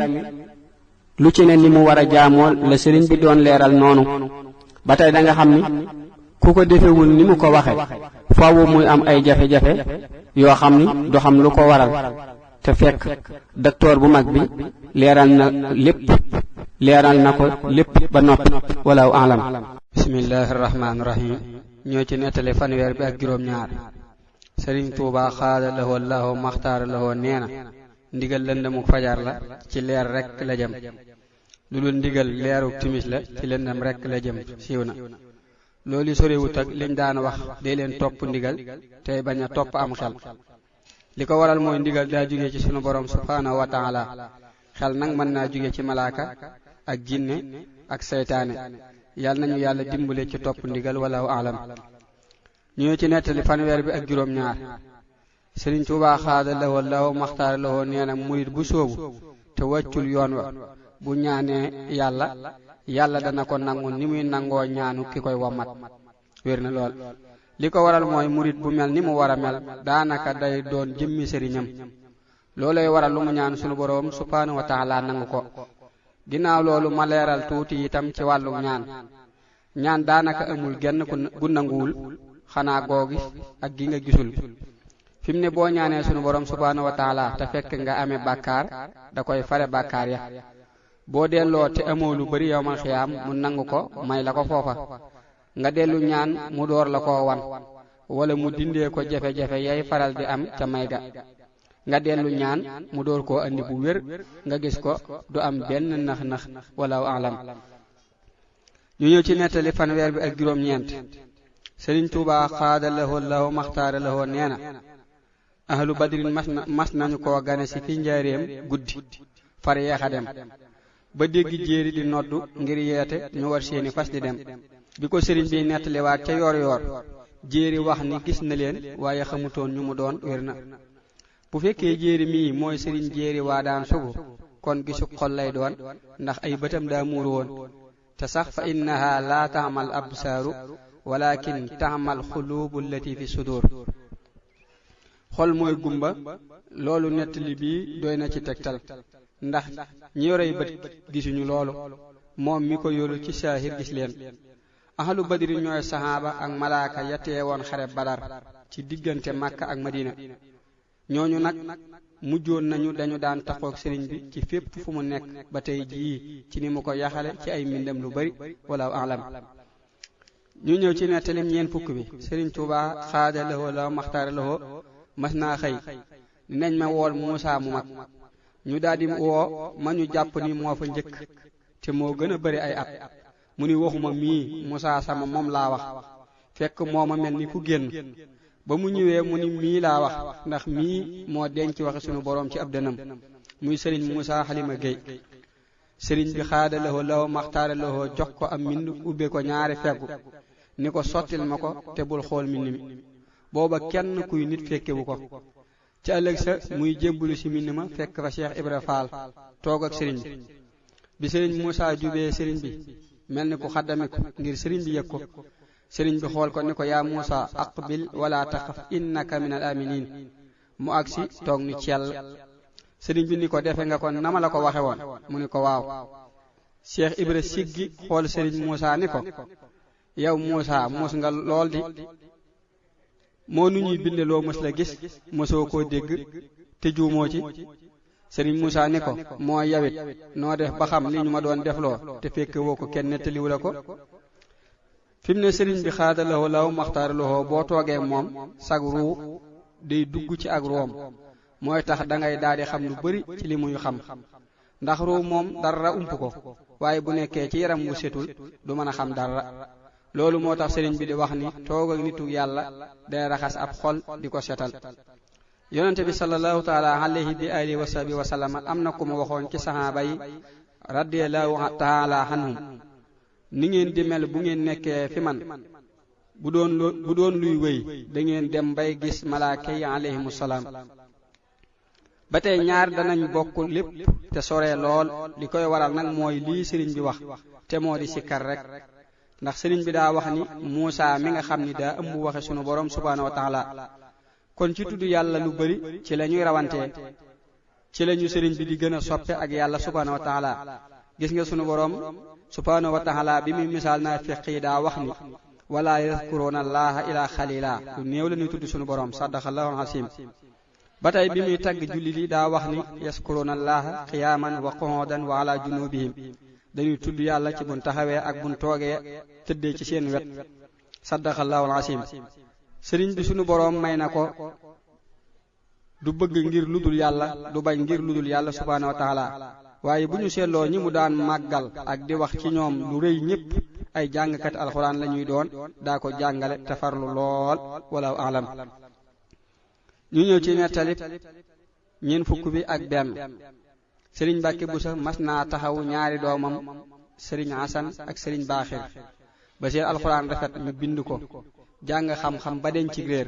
lu ci ne ni mu war a jaamoo la sëriñ bi doon leeral noonu ba tey da nga xam ni ku ko defewul ni mu ko waxe faawu muy am ay jafe-jafe yoo xam ni du xam lu ko waral te fekk docteur bu mag bi leeral na ko lépp ba noppi walaahu a'lam bismillahir rahmanir rahim ñoo ci nettali fanweer bi ak juróom ñaar Sëriñ Tuubaa xaada lahu allahu maxtaara lahu nee na ndigal lëndamuk fajar la ci leer rekk la jëm lu dul ndigal leeruk timis la ci lëndam rekk la jëm siiw na loolu sorewut ak liñ daan wax dee leen topp ndigal tey bañ a topp am xel li ko waral mooy ndigal daa jóge ci sunu borom subhaanahu wa taala xel nag mën naa jóge ci malaaka ak jinne ak seytaane yàlla nañu yàlla dimbale ci topp ndigal wallahu a'lam ñoo ci nettali fanweer bi ak juróom ñaar Sëriñ Tuubaa xaada lawoo law maxtaara lawoo nee na murit bu soobu te wàccul yoon wa bu ñaanee yàlla dana ko nangu ni muy nangoo ñaanu ki koy wommat. wér na lool li ko waral mooy murit bu mel ni mu war a mel daanaka day doon jëmmi sëriñam. loolay waral lu mu ñaan sunu boroom subhaanahu wa taala nangu ko. ginnaaw loolu ma leeral tuuti itam ci wàllu ñaan daanaka amul genn gu nanguwul xanaa googi ak gi nga gisul. fi mu ne boo ñaanee sunu boroom subhaanahu wa taala te fekk nga amee bàkkaar da koy fare bàkkaar ya. boo delloo te amoo lu bari yowmal xiyaam mu nangu ko may la ko foofa. nga dellu ñaan mu door la koo wan wala mu dindee ko jafe-jafe yay faral di am ca may ga. nga dellu ñaan mu door koo andi bu wér nga gis ko du am benn nax-nax wala alam. ñu ñëw ci nettali fanweer bi ak juróom-ñeent. Sëriñ Tuubaa xaada lahoo law maxtaara lahoo nee na ahlu badrin mas nañu koo gane si fi njaareem guddi far yeexa dem ba dégg jéeri di noddu ngir yeete ñu war seeni fas di dem. bi ko sëriñ bi nettaliwaat ca yoor jéeri wax ni gis na leen waaye xamutoon ñu mu doon wér na. bu fekkee jéeri mii mooy sëriñ jéeri waa daan sugu kon gisu xol lay doon ndax ay bëtam daa muuru woon. te sax fa innaha laa taamal absaaru walakin taamal xuluubu allati fi sudur. xol mooy gumba. loolu nettali bii doy na ci tegtal ndax ñi yorey bët gisuñu loolu moom mi ko yoru ci saahir gis leen. ahlu badri ñooy saxaaba ak malaaka ya teewoon xare badar ci diggante Makka ak Madina. ñooñu nag mujjoon nañu dañu daan taxoog sëriñ bi ci fépp fu mu nekk ba tey jii ci ni mu ko yaxale ci ay mbindam lu bari wala alam. ñu ñëw ci nettalim ñeen fukk bi. Sëriñ Tuubaa xaada lahoo law maxtaara lahoo mas naa xëy nañ ma wool Muusaa mu mag. ñu daldi woo ma ñu jàpp ni moo fa njëkk te moo gën a bari ay at. mu ni waxuma mii Muusaa sama moom laa wax fekk mooma mel ni ku génn. ba mu ñëwee mu ni mii laa wax ndax mii moo denc waxe sunu boroom ci ab dënam muy sëriñ Muusaa Xalima Géey. sëriñ bi xaada lahoo law maxtaara lahoo jox ko am mbind ubbe ko ñaari feggu ni ko sottil ma ko te bul xool mbind mi. booba kenn kuy nit fekkewu ko. ci ëllëg sa muy jébbulu ci mbind ma fekk fa Cheikh Ibra Faal toog ak sëriñ bi. bi sëriñ Muusaa jubee sëriñ bi mel ni ku xaddamiku ngir sëriñ bi yëg ko. sëriñ bi xool ko ni ko yaa Muusaa aqbil wala taxaf innaka min al aminin. mu agsi toog ni cell. sëriñ bi ni ko defe nga ko nama la ko waxe woon mu ni ko waaw. Cheikh Ibra siggi xool sëriñ Muusaa ni ko yow Muusaa mos nga lool di moo nu ñuy binde loo mos la gis mosoo koo dégg te juumoo ci. sëriñ Muusaa ni ko moo yawit noo def ba xam li ñu ma doon defloo te fekk woo ko kenn nettaliwu la ko. fi mu ne sëriñ bi xaada lahoo law maxtaara lahoo boo toogee moom sag ruu day dugg ci ak room mooy tax dangay daldi xam lu bari ci li muy xam ndax ruu moom dara ump ko waaye bu nekkee ci yaram wu setul du mën a xam dara. loolu moo tax sëriñ bi di wax ni toog ak nitu yàlla day raxas ab xol di ko setal. yonente bi sallallahu taala alayhi bi alihi wa sahbihi wa sallam am na ku ma waxoon ci saxaaba yi radiyallahu taala anhum ni ngeen di mel bu ngeen nekkee fi man bu doon luy wéy da ngeen dem bay gis malaaka yi alayhimu salaam. ba tey ñaar danañ bokk lépp te sore lool li koy waral nag mooy lii sëriñ bi wax te moo di sikkar rek. ndax sëriñ bi daa wax ni Muusaa mi nga xam ni daa ëmb waxe sunu boroom subhaanahu wa taala kon ci tudd yàlla lu bari ci la ñuy rawantee ci la ñu sëriñ bi di gën a soppe ak yàlla subhaanahu wa taala. gis nga sunu boroom subhaanahu wa taala bi muy misaal naa fiq yi daa wax ni wala yazkuruuna allaha ila xalila lu néew la ñuy tudd sunu boroom sadaqallahu al-asiim. ba tey bi muy tagg julli li daa wax ni yazkuruuna allaha qiyaaman wa qu'udan wa ala junubihim dañuy tudd yàlla ci buñ taxawee ak buñ toogee tëddee ci seen wet sadaqallahu al-asiim. sëriñ bi sunu boroom may na ko du bëgg ngir ludul yàlla du bañ ngir ludul yàlla subhaanahu wa taala. waaye bu ñu seetloo ñi mu daan màggal ak di wax ci ñoom lu rëy ñépp ay jàngkat alxuraan la ñuy doon daa ko jàngale te farlu lool wala alam. ñu ñëw ci nettalib ñeen fukk bi ak benn. sëriñ Mbàkke Buso mas naa taxawu ñaari doomam sëriñ Asan ak sëriñ Baaxir ba seen alxuraan rafet ñu bind ko jàng xam-xam ba denc ci réer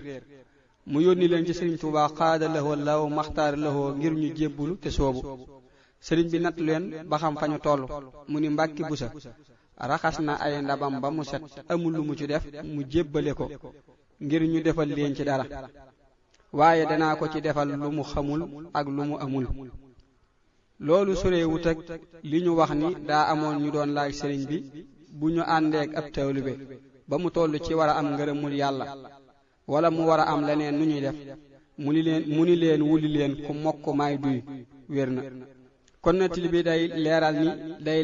mu yónni leen ci sëriñ Tuubaa xaada lahoo law maxtaar lahoo ngir ñu jébbulu te soobu sëriñ bi natt leen ba xam fa ñu toll mu ni Mbàkke Busa raxas na ay ndabam ba mu set amul lu mu ci def mu jébbale ko ngir ñu defal leen ci dara waaye danaa ko ci defal lu mu xamul ak lu mu amul loolu sorewut ak li ñu wax ni daa amoon ñu doon laaj sëriñ bi bu ñu àndeek ab taalibe ba mu toll ci war a am ngërëmul yàlla wala mu war a am leneen nu ñuy def mu ni leen wuli leen ku mokk may duy wér na kon nettali bi day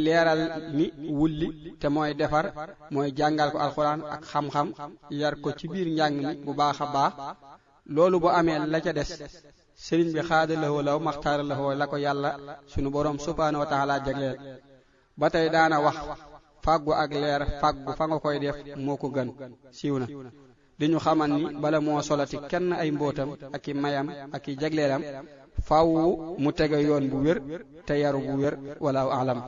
leeral ni wulli te mooy defar mooy jàngal ko alxuraan ak xam-xam yar ko ci biir njàng mi bu baax a baax loolu bu amee la ca des sëriñ bi xaada lahoo law maxtaara lahoo la ko yàlla sunu boroom subhaanahu wa taala jagleel ba tey daana wax fàggu ak leer fàggu fa nga koy def moo ko gën siiw na di ñu xamal ni bala moo solati kenn ay mbootam ak i mayam ak i jagleelam faaw mu tege yoon bu wér te yaru bu wér walaahu alam